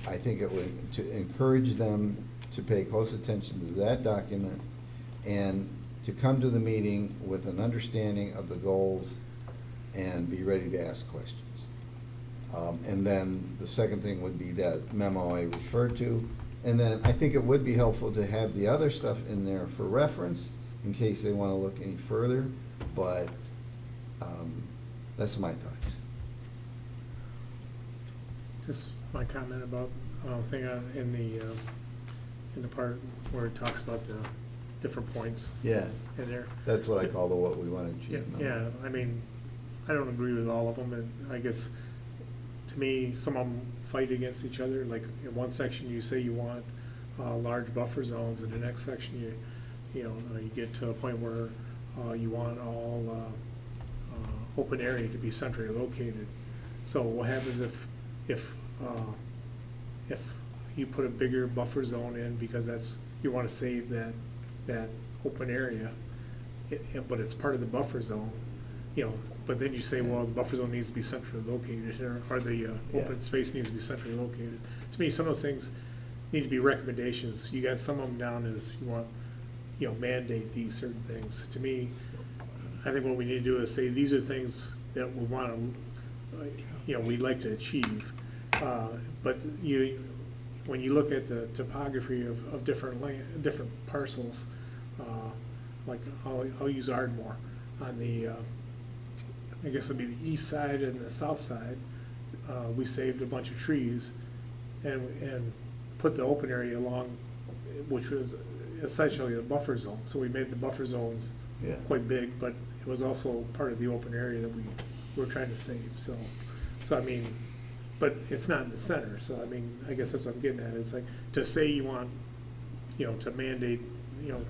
I think it would, to encourage them to pay close attention to that document and to come to the meeting with an understanding of the goals and be ready to ask questions. And then the second thing would be that memo I referred to. And then I think it would be helpful to have the other stuff in there for reference in case they want to look any further, but that's my thoughts. Just my comment about, thing in the part where it talks about the different points Yeah, in there. that's what I call the what we want to Yeah, achieve. yeah, I mean, I don't agree with all of them, and I guess, to me, some of them fight against each other, like, in one section, you say you want, large buffer zones, and the next section, you get to a point where, you want all, open area to be centrally located. So what happens if you put a bigger buffer zone in because you wanna save that open area, but it's part of the buffer zone, but then you say, well, the buffer zone needs to be centrally located, or the open space needs to be centrally located. To me, some of those things need to be recommendations. You got some of them down as you want, mandate these certain things. To me, I think what we need to do is say, these are things that we want to, we'd like to achieve. But when you look at the topography of different parcels, like I'll use Ardmore on the, I guess it'd be the east side and the south side. We saved a bunch of trees and put the open area along, which was essentially a buffer zone. So we made the buffer zones Yeah. quite big, but it was also part of the open area that we were trying to save. So I mean, but it's not in the center. So I mean, I guess that's what I'm getting at. It's like to say you want, to mandate,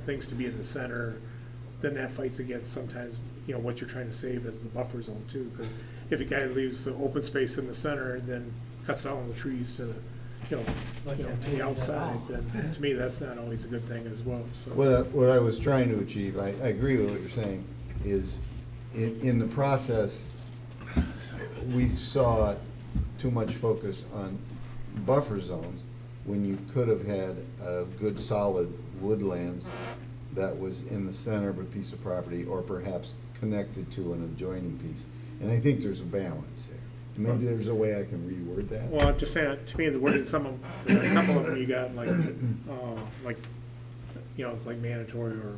things to be in the center, then that fights against sometimes, what you're trying to save as the buffer zone too. Because if a guy leaves the open space in the center and then cuts down the trees to, to the outside, then to me, that's not always a good thing as well, so. What I was trying to achieve, I agree with what you're saying, is in the process, we saw too much focus on buffer zones when you could have had a good solid woodlands that was in the center of a piece of property or perhaps connected to an adjoining piece. And I think there's a balance there. Maybe there's a way I can reword that. Well, I'm just saying, to me, the word, a couple of them you got it's like mandatory or.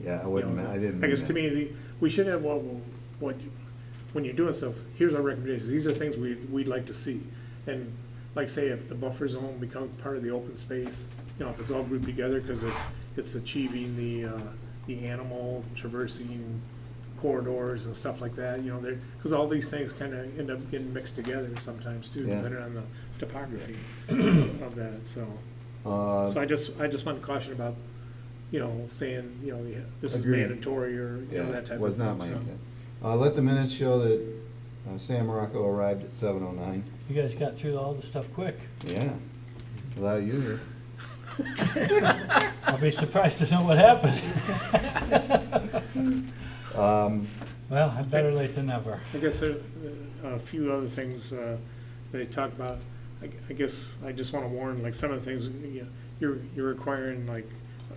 Yeah, I didn't I guess mean to that. me, we should have, when you're doing stuff, here's our recommendations, these are things we'd like to see. And like say, if the buffer zone becomes part of the open space, if it's all grouped together, because it's achieving the animal traversing corridors and stuff like that, because all these things kind of end up getting mixed together sometimes too, Yeah. depending on the topography of that, so. So I just want to caution about, saying, this is Agreed. mandatory or, that type of thing. Was not my so. intent. Let the minutes show that Sam Morocco arrived at 7:09. You guys got through all the stuff quick. Yeah, without you here. I'll be surprised to know what happened. Well, better late than never. I guess a few other things they talk about. I guess I just want to warn, like some of the things you're requiring, like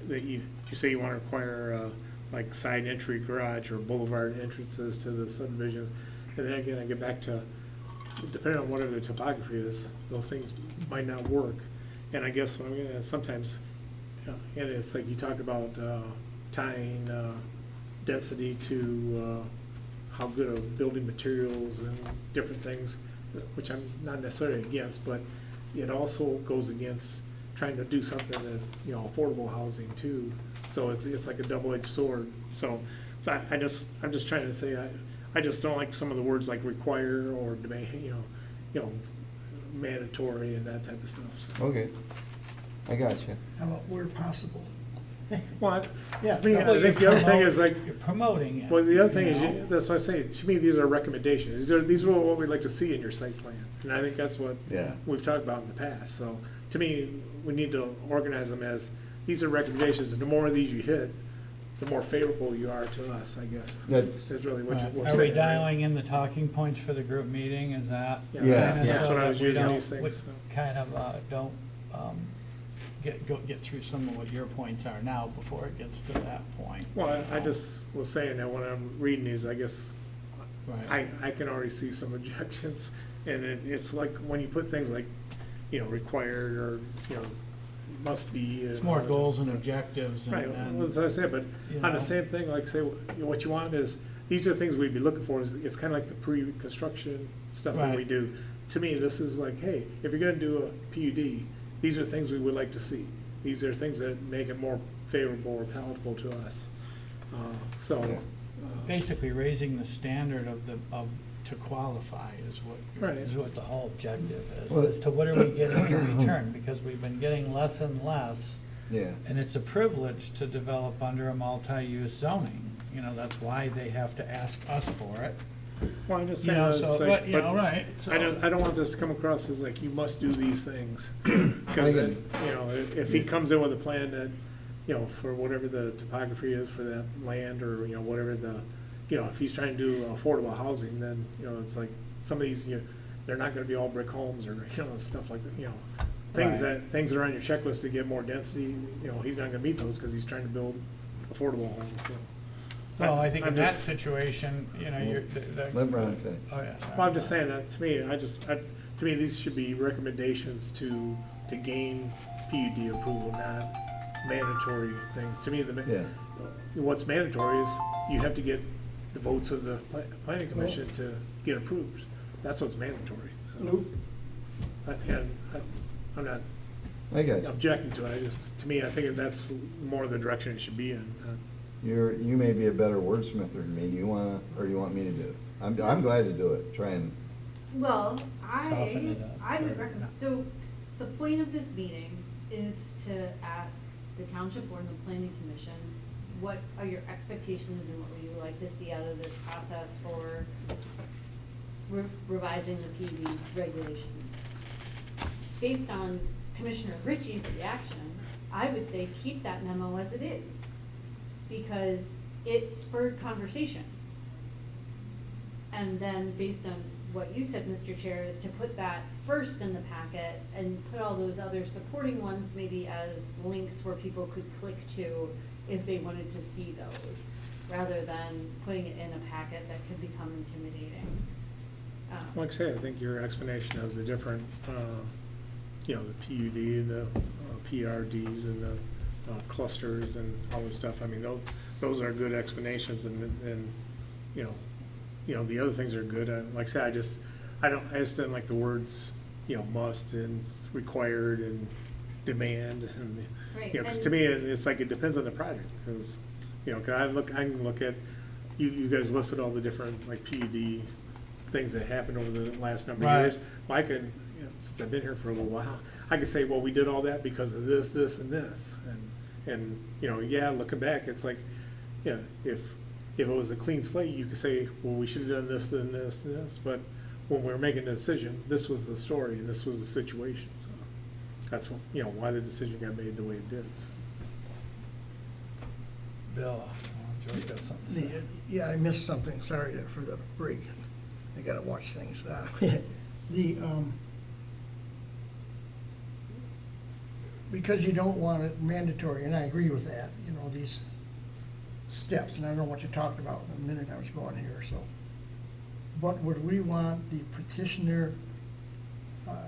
that you say you want to require like side entry garage or boulevard entrances to the subdivisions, and then again I get back to depending on whatever the topography is, those things might not work. And I guess sometimes, and it's like you talk about tying density to how good of building materials and different things, which I'm not necessarily against, but it also goes against trying to do something that, affordable housing too. So it's like a double-edged sword. So I'm just trying to say, I just don't like some of the words like require or demand, mandatory and that type of stuff. So. Okay, I got you. How about where possible? Well, Yeah. I think the other thing is like, You're promoting it. well, the other thing you is, know? that's what I say, to me, these are recommendations. These are what we'd like to see in your site plan. And I think that's what Yeah. we've talked about in the past. So to me, we need to organize them as, these are recommendations, and the more of these you hit, the more favorable you are to us, I guess. That's- That's really what Right. we're Are we saying. dialing in the talking points for the group meeting? Is that? Yeah. kinda That's so what I that was we using don't- these things, we so. Kind of don't get through some of what your points are now before it gets to that point. Well, I just was saying that when I'm reading these, I guess, Right. I can already see some objections. And it's like, when you put things like, required or, must be. It's more goals and objectives Right, and. well, as I said, but you on know. the same thing, like say, what you want is, these are things we'd be looking for, it's kind of like the pre-construction stuff that we Right. do. To me, this is like, hey, if you're gonna do a PUD, these are things we would like to see. These are things that make it more favorable or palatable to us. So, Basically raising the standard to qualify is Right. what the whole objective is, Well- as to what are we getting in return, because we've been getting less and less. Yeah. And it's a privilege to develop under a multi-use zoning, that's why they have to ask us for it. well, I'm just You saying, know, it's so, like, but, right. I don't want this to come across as like, you must do these things. Because, if he comes in with a plan that, for whatever the topography is for that land, or, whatever the, if he's trying to do affordable housing, then, it's like, some of these, they're not gonna be all brick homes or, stuff like that, things Right. things that are on your checklist to get more density, he's not gonna meet those because he's trying to build affordable homes, so. Well, I think I'm in that just- situation, you're. Let Brian finish. Oh, yeah, sorry. Well, I'm just saying that, to me, to me, these should be recommendations to gain PUD approval, not mandatory things. To me, Yeah. what's mandatory is you have to get the votes of the planning commission to get approved. That's what's mandatory, so. I'm not I got you. objecting to it, to me, I think that's more the direction it should be in. You may be a better wordsmither than me. Do you want me to do it? I'm glad to do it. Try and, Well, Soften it up. I would recommend, so the point of this meeting is to ask the township board and the planning commission, what are your expectations and what would you like to see out of this process for revising the PUD regulations? Based on Commissioner Ritchie's reaction, I would say keep that memo as it is, because it spurred conversation. And then based on what you said, Mr. Chair, is to put that first in the packet and put all those other supporting ones maybe as links where people could click to if they wanted to see those, rather than putting it in a packet that could become intimidating. Like I say, I think your explanation of the different, the PUD, the PRDs, and the clusters and all this stuff, I mean, those are good explanations, and the other things are good. Like I said, I just didn't like the words, must and required and demand, and, Right, because and- to me, it's like, it depends on the project, because, I can look at, you guys listed all the different, like, PUD things that happened over the last number of Right. years. Well, I can, since I've been here for a little while, I could say, well, we did all that because of this, this, and this, and looking back, it's like, if it was a clean slate, you could say, well, we should have done this, then this, and this, but when we were making a decision, this was the story and this was the situation, so. that's, why the decision got made the way it did. Bill, Joe's got something to say. Yeah, I missed something, sorry for the break. I gotta watch things. Because you don't want it mandatory, and I agree with that, these steps, and I don't know what you talked about in a minute I was going here, so. But would we want the petitioner,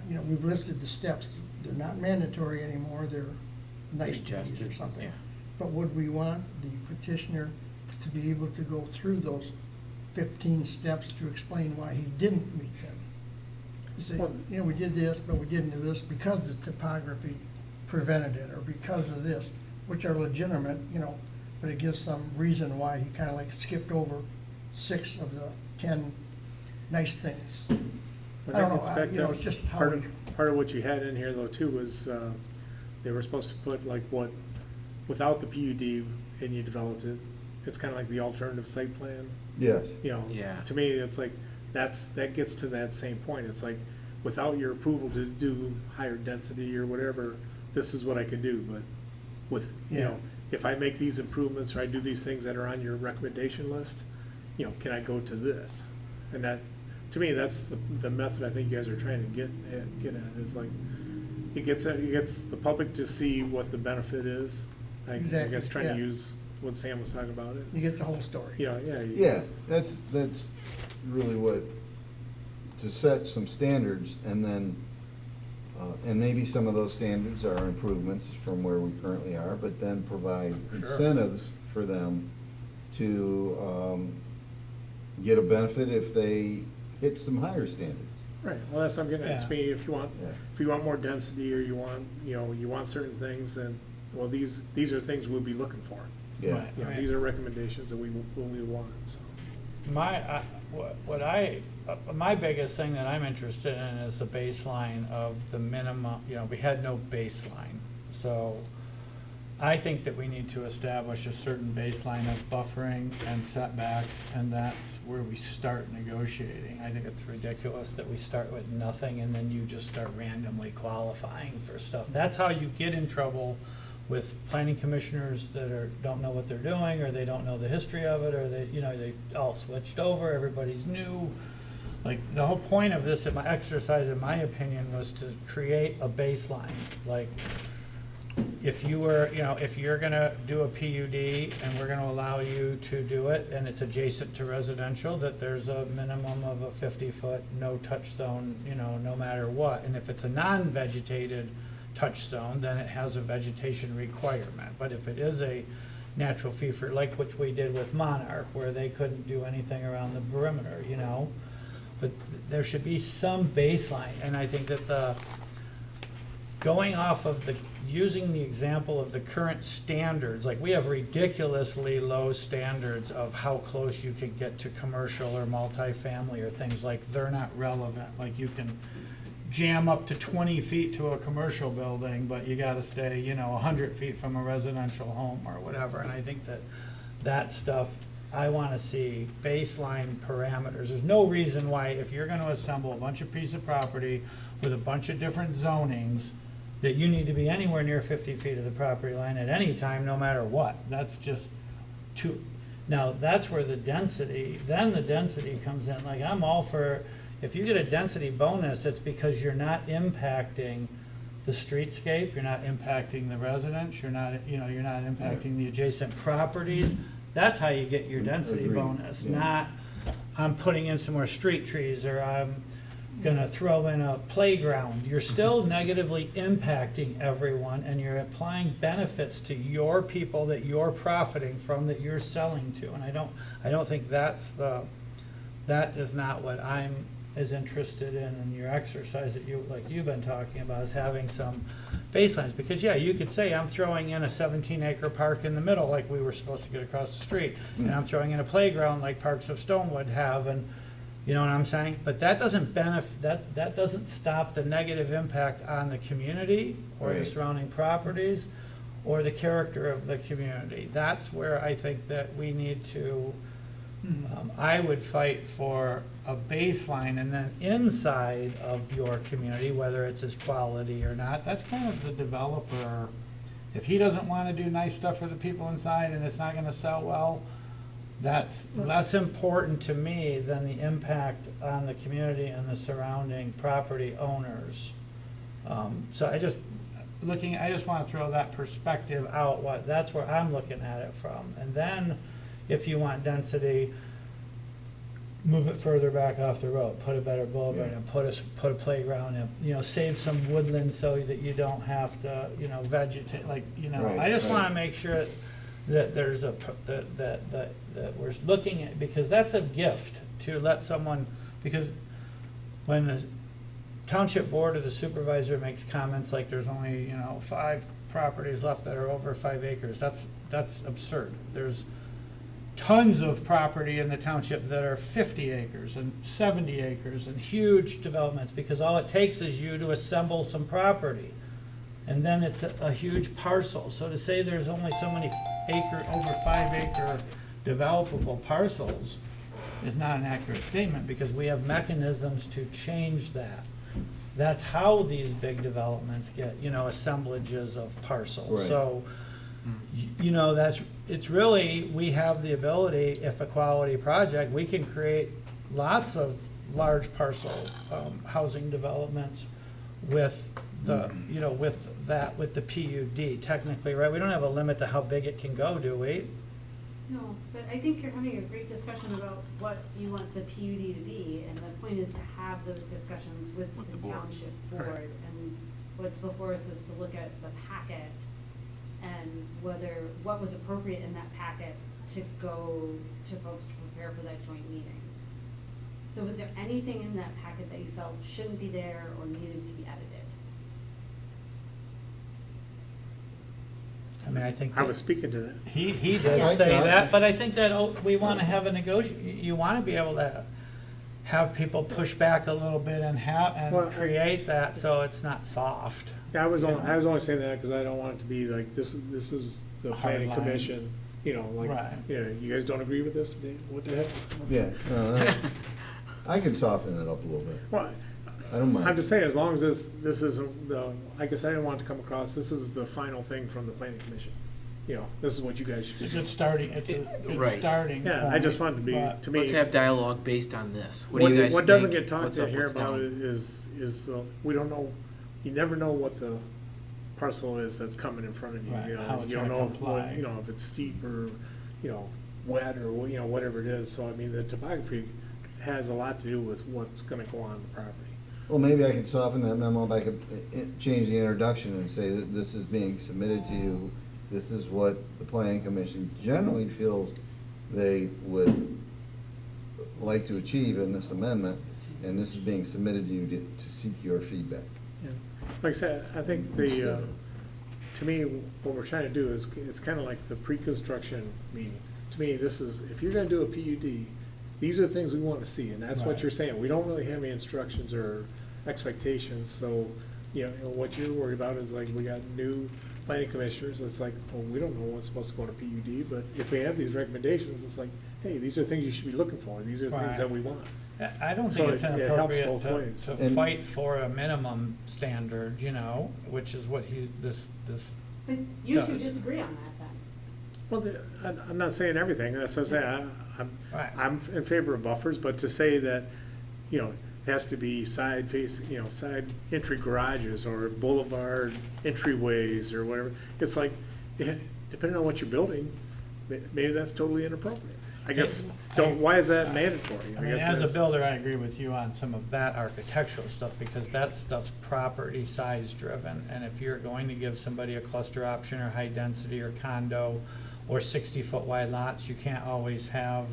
we've listed the steps, they're not mandatory anymore, they're nice to use or Suggested, something. yeah. But would we want the petitioner to be able to go through those 15 steps to explain why he didn't meet them? You say, we did this, but we didn't do this because the topography prevented it, or because of this, which are legitimate, but it gives some reason why he kind of like skipped over 6 of the 10 nice things. But I don't that gets back know, to it's just how part we. part of what you had in here though too was, they were supposed to put like without the PUD and you developed it, it's kind of like the alternative site plan. Yes. Yeah. To me, it's like, that gets to that same point. It's like, without your approval to do higher density or whatever, this is what I can do, but with, if I make these improvements or I do these things that are on your recommendation list, can I go to this? And that, to me, that's the method I think you guys are trying to get at, is like, it gets the public to see what the benefit is. I guess trying to use what Sam was talking about it. You get the whole story. Yeah, that's really what, to set some standards, and then, and maybe some of those standards are improvements from where we currently are, but then provide incentives for them to get a benefit if they hit some higher standards. Right, well, that's what I'm getting at. It's Yeah. me, if you want more density, or you want certain things, then, well, these are things we'll be looking for. Yeah. Right. These are recommendations that we want, so. My biggest thing that I'm interested in is the baseline of the minimum, we had no baseline. So I think that we need to establish a certain baseline of buffering and setbacks, and that's where we start negotiating. I think it's ridiculous that we start with nothing and then you just start randomly qualifying for stuff. That's how you get in trouble with planning commissioners that don't know what they're doing, or they don't know the history of it, or they all switched over, everybody's new. Like, the whole point of this, exercise, in my opinion, was to create a baseline. Like, if you're gonna do a PUD and we're gonna allow you to do it, and it's adjacent to residential, that there's a minimum of a 50-foot no touch zone, no matter what. And if it's a non-vegetated touch zone, then it has a vegetation requirement. But if it is a natural feature, like which we did with Monarch, where they couldn't do anything around the perimeter, but there should be some baseline. And I think that going off of using the example of the current standards, like we have ridiculously low standards of how close you can get to commercial or multifamily or things like, they're not relevant. Like, you can jam up to 20 feet to a commercial building, but you gotta stay, 100 feet from a residential home or whatever. And I think that stuff, I wanna see baseline parameters. There's no reason why, if you're gonna assemble a bunch of pieces of property with a bunch of different zonings, that you need to be anywhere near 50 feet of the property line at any time, no matter what. That's just too, now that's where the density comes in. Like, I'm all for, if you get a density bonus, it's because you're not impacting the streetscape, you're not impacting the residents, you're not impacting the adjacent properties. That's how you get your density Agreed. bonus, Yeah. not I'm putting in some more street trees, or I'm gonna throw in a playground. You're still negatively impacting everyone, and you're applying benefits to your people that you're profiting from, that you're selling to. And I don't think that is not what I'm as interested in your exercise that you've been talking about, is having some baselines. Because you could say, I'm throwing in a 17-acre park in the middle, like we were supposed to get across the street, and I'm throwing in a playground like Parks of Stonewood have, and you know what I'm saying? But that doesn't that doesn't stop the negative impact on the community or the surrounding properties or the character of the community. That's where I think that we need to I would fight for a baseline, and then inside of your community, whether it's as quality or not, that's kind of the developer. If he doesn't want to do nice stuff for the people inside and it's not going to sell well, that's less important to me than the impact on the community and the surrounding property owners. So I just want to throw that perspective out. That's where I'm looking at it from. And then, if you want density, move it further back off the road, put a better boulevard in, put a playground in, save some woodland so that you don't have to, vegetate, Right, I just right. want to make sure that there's that we're looking at, because that's a gift to let someone, because when the township board or the supervisor makes comments like there's only, 5 properties left that are over 5 acres, that's absurd. There's tons of property in the township that are 50 acres and 70 acres and huge developments, because all it takes is you to assemble some property. And then it's a huge parcel. So to say there's only so many over 5 acre developable parcels is not an accurate statement, because we have mechanisms to change that. That's how these big developments get, assemblages of parcels. Right. So, it's really, we have the ability, if a quality project, we can create lots of large parcel housing developments with the, with the PUD technically, right? We don't have a limit to how big it can go, do we? No, but I think you're having a great discussion about what you want the PUD to be, and the point is to have those discussions with the township board. And what's before us is to look at the packet and what was appropriate in that packet to go to folks to prepare for that joint meeting. So was there anything in that packet that you felt shouldn't be there or needed to be edited? I mean, I think. I was speaking to that. He did say that, but I think that we want to have a you want to be able to have people push back a little bit and create that so it's not soft. Yeah, I was only saying that because I don't want it to be like, this is the Hard planning line. commission, Right. you guys don't agree with this today? What the heck? Yeah, no, I can soften it up a little bit. Well, I don't mind. I'm just saying, as long as this isn't I guess I didn't want it to come across, this is the final thing from the planning commission. This is what you guys should It's do. a good starting, it's a good Right. starting point. Yeah, I just wanted to be, but- to me. Let's have dialogue based on this. What do you guys think? What doesn't get talked What's in up, here what's about down? is we don't know, you never know what the parcel is that's coming in front of you. Right, You know, how it's you don't gonna know comply. if it's steep or, wet or, whatever it is. So, I mean, the topography has a lot to do with what's gonna go on the property. Well, maybe I could soften that memo, I could change the introduction and say that this is being submitted to you. This is what the planning commission generally feels they would like to achieve in this amendment, and this is being submitted to you to seek your feedback. Yeah. Like I said, I think to me, what we're trying to do is, it's kind of like the pre-construction meeting. To me, this is, if you're gonna do a PUD, these are the things we want to see, and that's what Right. you're saying. We don't really have any instructions or expectations, so, what you're worried about is like, we got new planning commissioners, it's like, well, we don't know what's supposed to go in a PUD, but if we have these recommendations, it's like, hey, these are things you should be looking for, these are things Right. that we want. I don't So think it's it helps inappropriate both ways. to And- fight for a minimum standard, which is what this But you two Does. disagree on that then? Well, I'm not saying everything, that's what I'm saying, Right. I'm in favor of buffers, but to say that, it has to be side entry garages or boulevard entryways or whatever, it's like, depending on what you're building, maybe that's totally inappropriate. I guess, why is that mandatory? I mean, guess as a that's- builder, I agree with you on some of that architectural stuff, because that stuff's property size driven. And if you're going to give somebody a cluster option or high density or condo or 60-foot wide lots, you can't always have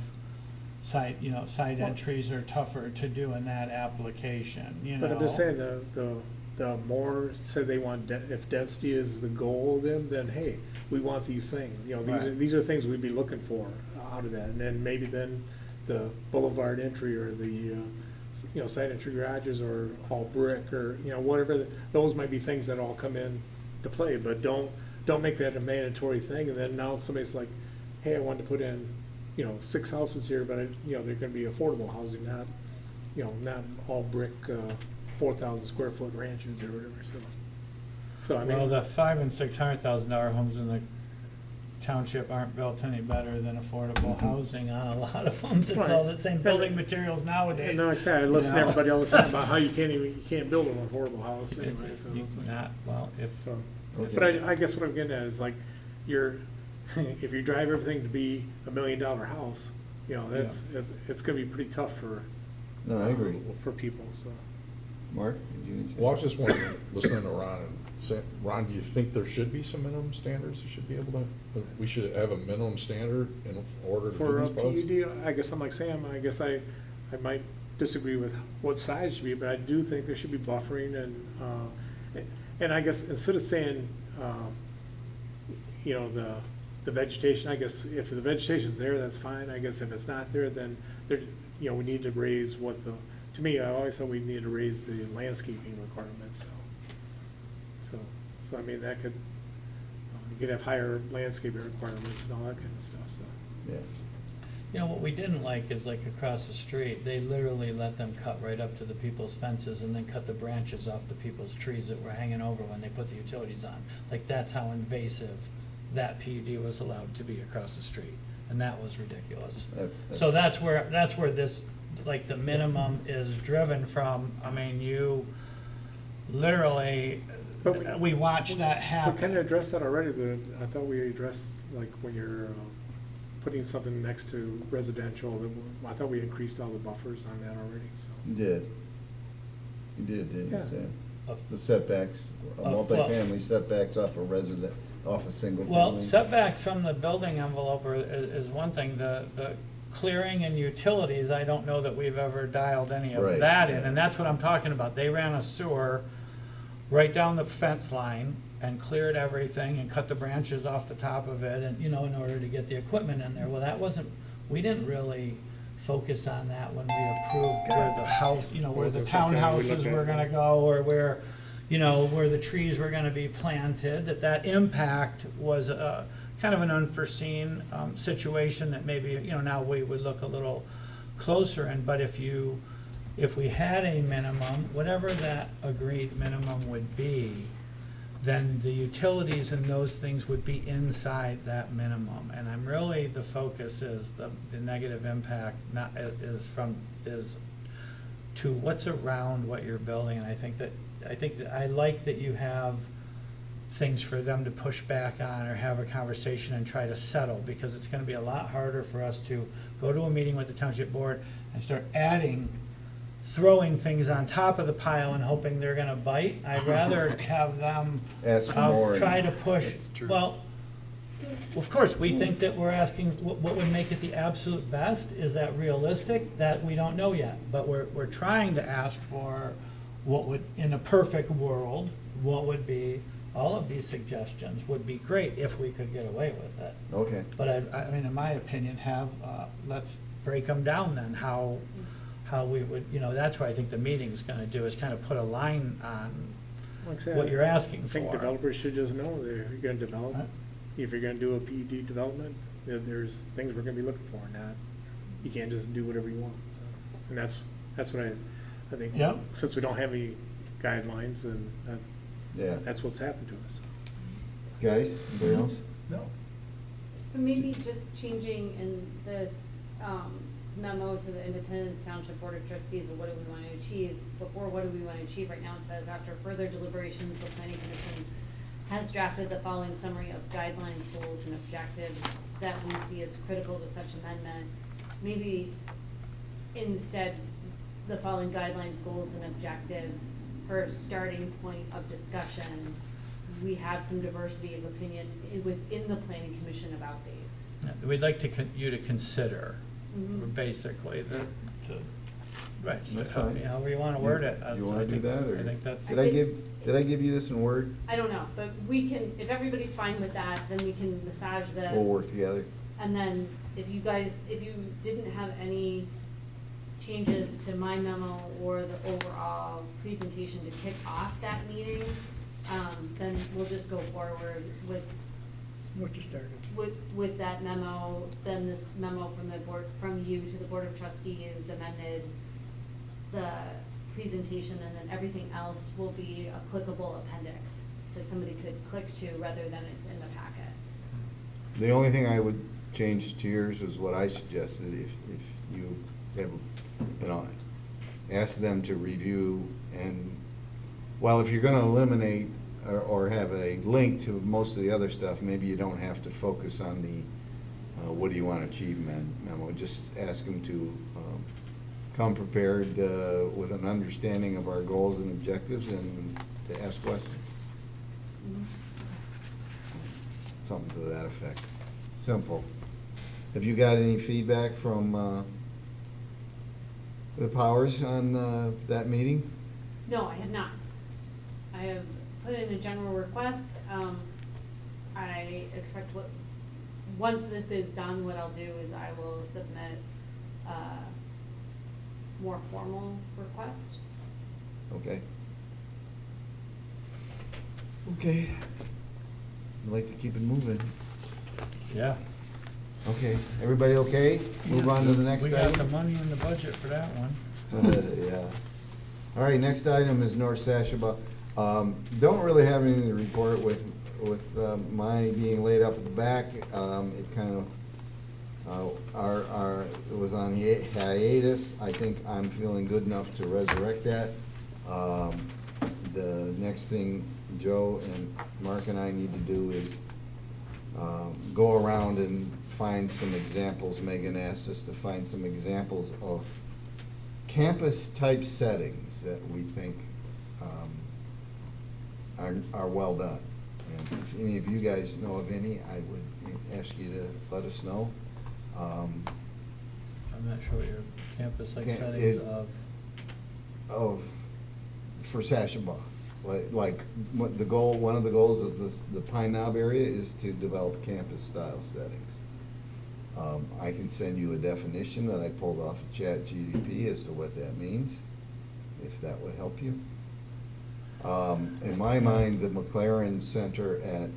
side entries are tougher to do in that application, But I'm just saying, the more, say they want, if density is the goal, then hey, we want these things, Right. these are things we'd be looking for out of that, and then maybe then the boulevard entry or the, side entry garages or all brick or, whatever, those might be things that all come in to play, but don't make that a mandatory thing, and then now somebody's like, hey, I wanted to put in, 6 houses here, but, they're gonna be affordable housing, not, not all brick, 4,000 square foot ranches or whatever, so I mean. Well, the $500,000 and $600,000 homes in the township aren't built any better than affordable housing on a lot of them. It's all the same building materials nowadays. And like I said, I listen to You know? everybody all the time about how you can't build an affordable house anyway, so. You it's like- not, well, if, so. Okay. But I guess what I'm getting at is like, if you drive everything to be $1 million house, it's gonna be pretty tough for. No, I agree. For people, so. Mark, did you say? Well, I was just wondering, listening to Ron, and Ron, do you think there should be some minimum standards? There should be able to, we should have a minimum standard in order to For do a these pods? PUD, I guess I'm like Sam, I guess I might disagree with what size should be, but I do think there should be buffering and I guess instead of saying, the vegetation, I guess if the vegetation's there, that's fine. I guess if it's not there, then we need to raise to me, I always thought we needed to raise the landscaping requirements, so I mean, that could, you could have higher landscaping requirements and all that kind of stuff, so. Yeah. what we didn't like is like across the street, they literally let them cut right up to the people's fences and then cut the branches off the people's trees that were hanging over when they put the utilities on. Like, that's how invasive that PUD was allowed to be across the street, and that was ridiculous. So that's where this, like, the minimum is driven from. I mean, you literally, But we watched that We happen. kind of addressed that already, I thought we addressed, like, when you're putting something next to residential, I thought we increased all the buffers on that already, so. You did. You did, didn't you, Yeah. Sam? Of- The setbacks, well- multifamily setbacks off a single family. Well, setbacks from the building envelope is one thing. The clearing and utilities, I don't know that we've ever dialed any of Right, that in, yeah. and that's what I'm talking about. They ran a sewer right down the fence line and cleared everything and cut the branches off the top of it, and, in order to get the equipment in there. Well, we didn't really focus on that when we approved where the house, where the Wasn't something we townhouses looked at. were gonna go, or where the trees were gonna be planted, that impact was kind of an unforeseen situation that maybe, now we would look a little closer in. But if we had a minimum, whatever that agreed minimum would be, then the utilities and those things would be inside that minimum. And the focus is the negative impact is to what's around what you're building. And I think that I like that you have things for them to push back on or have a conversation and try to settle, because it's gonna be a lot harder for us to go to a meeting with the township board and start throwing things on top of the pile and hoping they're gonna bite. I'd rather have them Ask for more. try to push. That's true. Well, of course, we think that we're asking, what would make it the absolute best? Is that realistic? That we don't know yet. But we're trying to ask for what would, in a perfect world, what would be, all of these suggestions would be great if we could get away with it. Okay. But I mean, in my opinion, let's break them down then, how we would, that's what I think the meeting's gonna do, is kind of put a line on Like I said, what you're asking I think for. developers should just know that if you're gonna develop, Huh? if you're gonna do a PUD development, that there's things we're gonna be looking for, not, you can't just do whatever you want, so. And that's what I think, Yep. since we don't have any guidelines, and Yeah. that's what's happened to us. Guys, anybody else? No. So maybe just changing in this memo to the Independence Township Board of Trustees of what do we want to achieve, before what do we want to achieve, right now it says, after further deliberations, the planning commission has drafted the following summary of guidelines, goals, and objectives that we see as critical to such amendment. Maybe instead, the following guidelines, goals, and objectives for a starting point of discussion, we have some diversity of opinion within the planning commission about these. We'd like you to consider, Mhm. basically, right, That's fine. however you wanna word it. You wanna do that, or? I think that's. Did I give you this in Word? I don't know, but we can, if everybody's fine with that, then we can massage this. We'll work together. And then if you didn't have any changes to my memo or the overall presentation to kick off that meeting, then we'll just go forward with What you started. With that memo, then this memo from the board, from you to the Board of Trustees amended the presentation, and then everything else will be a clickable appendix that somebody could click to rather than it's in the packet. The only thing I would change to yours was what I suggested, if you have, you know, ask them to review, and, well, if you're gonna eliminate or have a link to most of the other stuff, maybe you don't have to focus on the, what do you wanna achieve memo, just ask them to, come prepared, with an understanding of our goals and objectives and to ask questions. Something to that effect. Simple. Have you got any feedback from the powers on that meeting? No, I have not. I have put in a general request. I expect once this is done, what I'll do is I will submit a more formal request. Okay. Okay. I'd like to keep it moving. Yeah. Okay, everybody okay? Move on to the next We item? got the money in the budget for that one. Yeah. All right, next item is North Sashaba. Don't really have anything to report with my being laid up at the back. It kind of, it was on hiatus. I think I'm feeling good enough to resurrect that. The next thing Joe and Mark and I need to do is go around and find some examples. Megan asked us to find some examples of campus-type settings that we think are well done. And if any of you guys know of any, I would ask you to let us know. I'm not sure what your campus-like Can't- settings it- of. For Sashaba, like what the goal, one of the goals of the Pine Knob area is to develop campus-style settings. I can send you a definition that I pulled off of ChatGPT as to what that means, if that would help you. In my mind, the McLaren Center at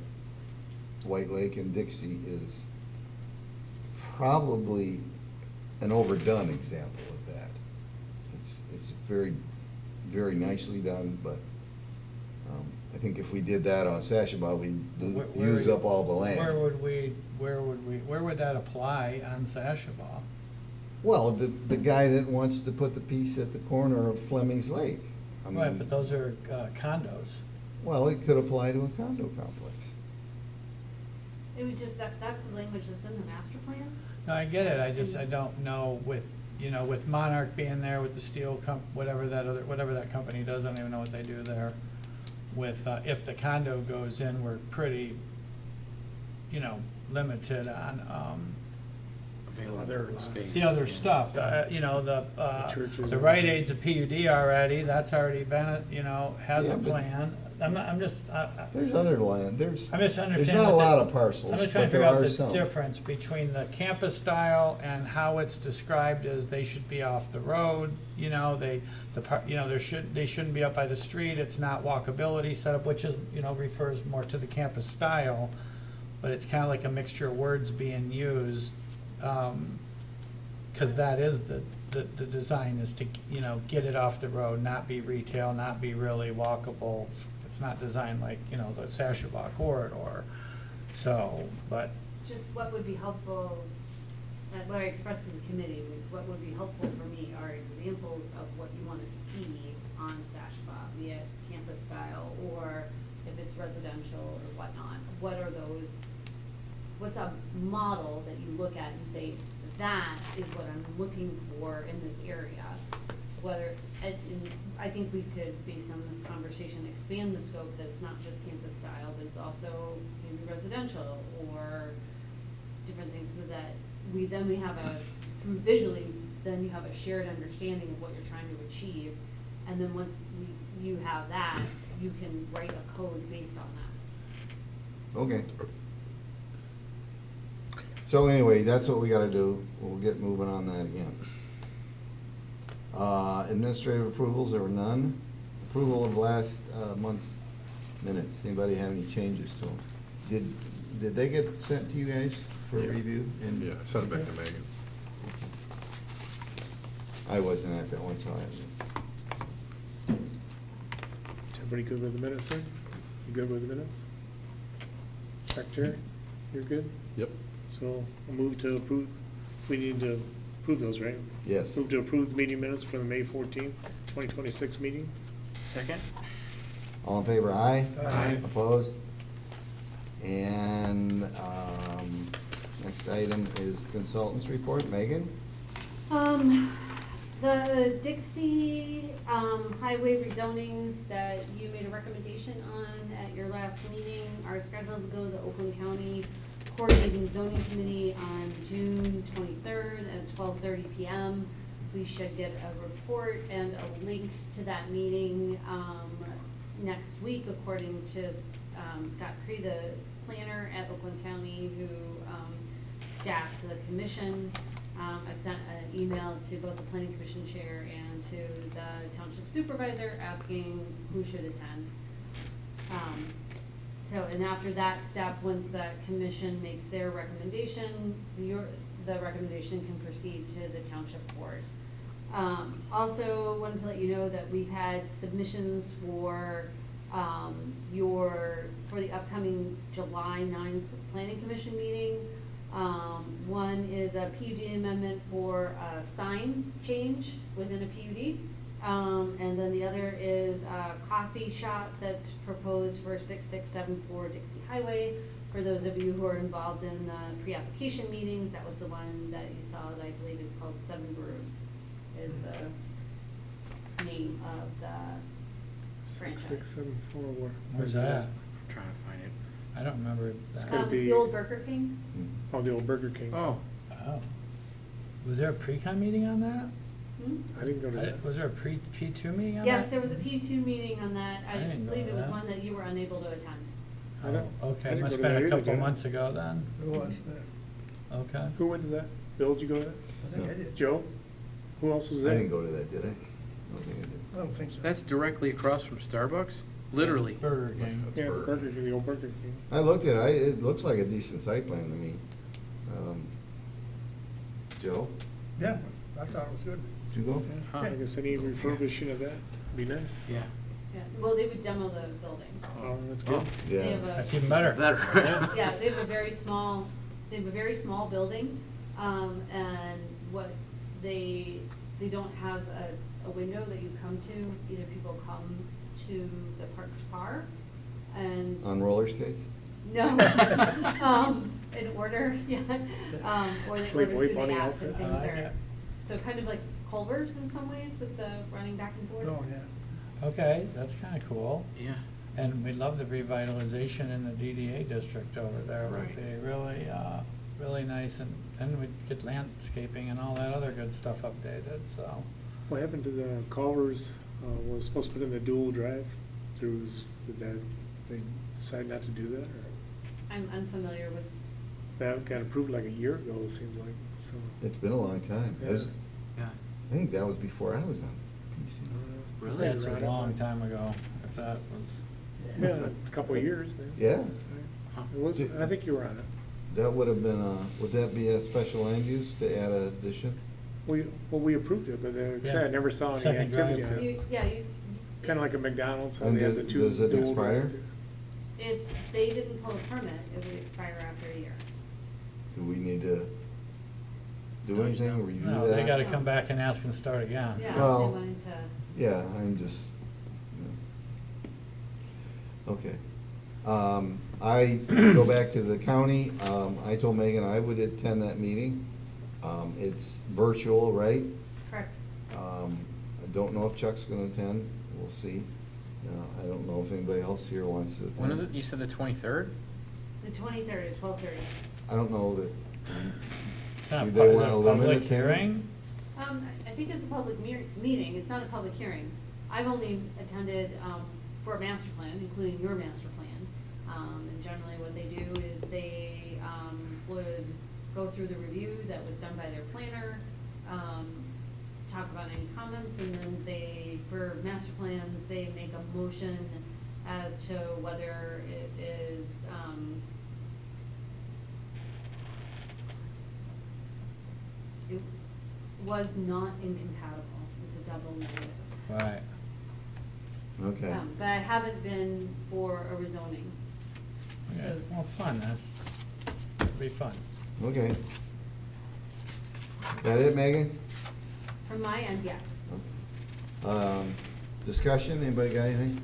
White Lake and Dixie is probably an overdone example of that. It's very, very nicely done, but I think if we did that on Sashaba, we'd use up all the land. Where would that apply on Sashaba? Well, the guy that wants to put the piece at the corner of Fleming's Lake. I mean, Right, but those are condos. well, it could apply to a condo complex. It was just that's the language that's in the master plan. No, I get it, I don't know with, with Monarch being there, with the steel whatever that company does, I don't even know what they do there. With, if the condo goes in, we're pretty, limited on, Available space. the other stuff, the Rite Aid's a PUD already, that's already been, has Yeah, a but- plan. I'm just, There's other land, there's I'm just understanding. not a what lot the- of parcels, I'm just but trying to figure there out are the some. difference between the campus style and how it's described as they should be off the road, they shouldn't be up by the street, it's not walkability setup, which is, refers more to the campus style, but it's kind of like a mixture of words being used, because that is the design is to, get it off the road, not be retail, not be really walkable. It's not designed like, the Sashaba corridor, so, but, Just what would be helpful, what I expressed to the committee was what would be helpful for me are examples of what you want to see on Sashaba, be it campus style or if it's residential or whatnot. What are those, what's a model that you look at and you say, that is what I'm looking for in this area? Whether, and I think we could, based on the conversation, expand the scope, that it's not just campus style, but it's also maybe residential or different things, so that we have through visually, then you have a shared understanding of what you're trying to achieve. And then once you have that, you can write a code based on that. Okay. So anyway, that's what we gotta do. We'll get moving on that again. Administrative approvals, there were none. Approval of last month's minutes. Anybody have any changes to them? did they get sent to you guys for review? And Yeah, send it back to Megan. I wasn't at that one, so I, Is everybody good with the minutes, sir? You good with the minutes? Secretary, you're good? Yep. So I'll move to approve, we need to approve those, right? yes. Move to approve the meeting minutes for the May 14th, 2026 meeting. Second? All in favor, aye? Aye. Opposed? And, next item is consultants report. Megan? The Dixie, highway rezonings that you made a recommendation on at your last meeting are scheduled to go to the Oakland County Coordinating Zoning Committee on June 23rd at 12:30 PM. We should get a report and a link to that meeting, next week, according to, Scott Cree, the planner at Oakland County, who, staffs the commission. I've sent an email to both the planning commission chair and to the township supervisor asking who should attend. And after that step, once the commission makes their recommendation, the recommendation can proceed to the township board. Also, wanted to let you know that we've had submissions for, for the upcoming July 9th planning commission meeting. One is a PUD amendment for a sign change within a PUD. And then the other is a coffee shop that's proposed for 6674 Dixie Highway. For those of you who are involved in the pre-application meetings, that was the one that you saw, that I believe it's called Seven Brews, is the name of the franchise. 6674, where? Where's that? I'm trying to find it. I don't remember It's that. gotta It's be- the old Burger King. Oh, the old Burger King. Oh, Oh. Was there a pre-con meeting on that? Hmm? I didn't go to that. Was there a P2 meeting on that? Yes, there was a P2 meeting on that. I I didn't know believe it was that. one that you were unable to attend. I don't- Oh, I okay, didn't must go have to been that a either, couple did I? months ago then. It was, Okay. Who went to that? Bill, did you go to that? I think I did. Joe? Who else was I there? didn't go to that, did I? I don't think I did. I don't think so. that's directly across from Starbucks? Literally. Burger King. Yeah, the Burger King, the old Burger King. I looked at it, it looks like a decent site plan to me. Joe, Yeah, I thought it was good. did you go? Huh. I guess any refurbishing of that would be nice. Yeah. Yeah, well, they would demo the building. Oh, that's good. They Yeah. have a- That's even better. Better. Yeah, they have a very small building, and what they don't have a window that you come to, either people come to the parked car, and, On roller skates? no, in order, yeah, or they order Playboy through the bunny app, and outfits. things I like are, it. so kind of like Culver's in some ways with the running back and forth. Oh, yeah. Okay, that's kind of cool. Yeah. And we love the revitalization in the DDA district over there. Right. Would be really, really nice, and then we'd get landscaping and all that other good stuff updated, so. What happened to the Culvers, was supposed to put in the dual drive throughs? Did they decide not to do that, or? I'm unfamiliar with, That got approved like a year ago, it seems like, so. It's been a long time. Yeah. Yeah. I think that was before I was on PC. Really? That's a Right. long time ago, if that was. Yeah, a couple of years, man. Yeah, It was, I think you were on it. that would have been, would that be a special land use to add an addition? We approved it, but I never saw any Second activity on drive-through. it. you Kinda like a McDonald's, how And they have the does- two does it dual expire? drive-throughs. if they didn't pull a permit, it would expire after a year. Do we need to do anything, review that? No, they gotta come back and ask and start again. Yeah, they Well- wanted to. Yeah, I'm just, okay. I go back to the county, I told Megan I would attend that meeting. It's virtual, right? Correct. I don't know if Chuck's gonna attend, we'll see. I don't know if anybody else here wants to attend. When is it? You said the 23rd? The 23rd at 12:30. I don't know that, It's not Do part they of wanna the limit public it to- hearing? I think it's a public meeting, it's not a public hearing. I've only attended, for a master plan, including your master plan. And generally what they do is they, would go through the review that was done by their planner, talk about any comments, and then they, for master plans, they make a motion as to whether it is, it was not incompatible, it's a double negative. Right. Okay. But I haven't been for a rezoning. Yeah, well, fun, that'd be fun. Okay. That it, Megan? From my end, yes. Discussion, anybody got anything?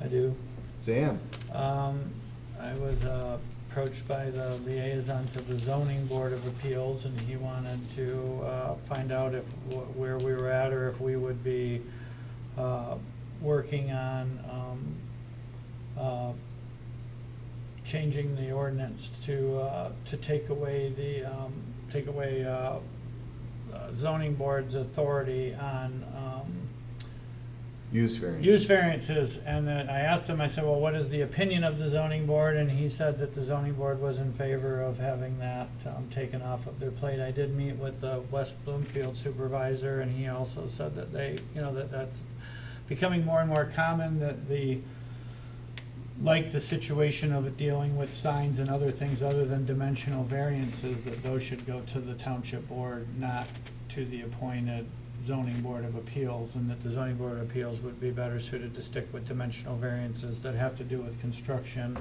I do. Sam? I was approached by the liaison to the zoning board of appeals, and he wanted to find out if, where we were at, or if we would be working on changing the ordinance to take away the, zoning board's authority on Use variance. use variances. And then I asked him, I said, well, what is the opinion of the zoning board? And he said that the zoning board was in favor of having that taken off of their plate. I did meet with the West Bloomfield supervisor, and he also said that they, that's becoming more and more common, that like the situation of it dealing with signs and other things other than dimensional variances, that those should go to the township board, not to the appointed zoning board of appeals, and that the zoning board of appeals would be better suited to stick with dimensional variances that have to do with construction,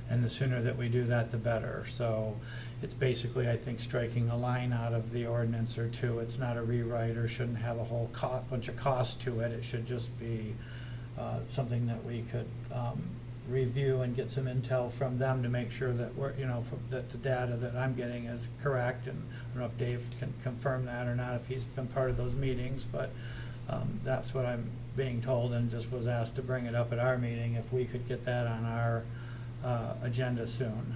and the sooner that we do that, the better. So it's basically, I think, striking a line out of the ordinance or two. It's not a rewrite, or shouldn't have a whole bunch of cost to it. It should just be something that we could review and get some intel from them to make sure that we're, that the data that I'm getting is correct. And I don't know if Dave can confirm that or not, if he's been part of those meetings, but that's what I'm being told, and just was asked to bring it up at our meeting, if we could get that on our agenda soon.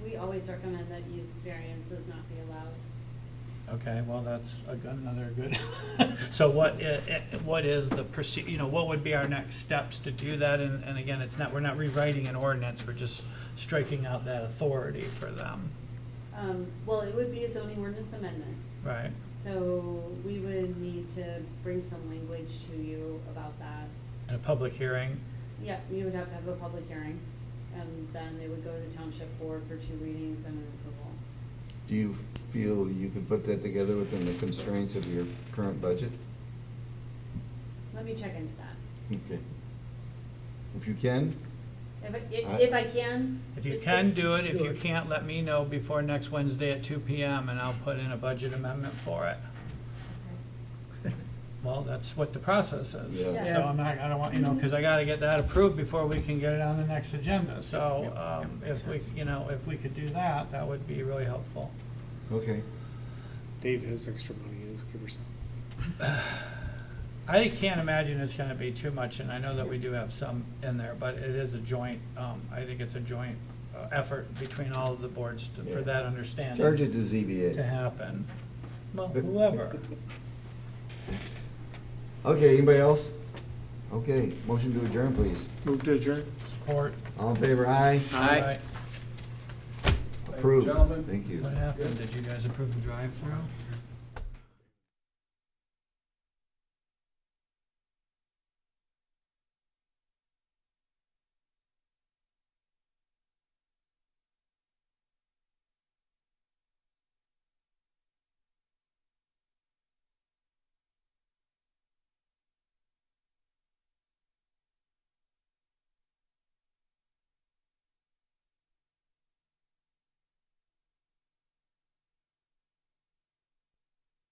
We always recommend that use variances not be allowed. Okay, well, that's another good. So what is the what would be our next steps to do that? And again, we're not rewriting an ordinance, we're just striking out that authority for them. Well, it would be a zoning ordinance amendment. Right. So we would need to bring some language to you about that. And a public hearing? Yeah, you would have to have a public hearing, and then it would go to the township board for 2 readings and an approval. Do you feel you could put that together within the constraints of your current budget? Let me check into that. Okay. If you can? If I can. If you can do it, if you can't, let me know before next Wednesday at 2 PM, and I'll put in a budget amendment for it. Well, that's what the process is. Yeah. So I don't want, because I gotta get that approved before we can get it on the next agenda. So, if we could do that, that would be really helpful. Okay. Dave has extra money, let's give her some. I can't imagine it's gonna be too much, and I know that we do have some in there, but it is a joint, I think it's a joint effort between all of the boards for that understanding. Charge it to ZBA. To happen. Well, whoever. Okay, anybody else? Okay, motion to adjourn, please. Move to adjourn. Support. All in favor, aye? Aye. Approved. Thank you. What happened? Did you guys approve the drive-through?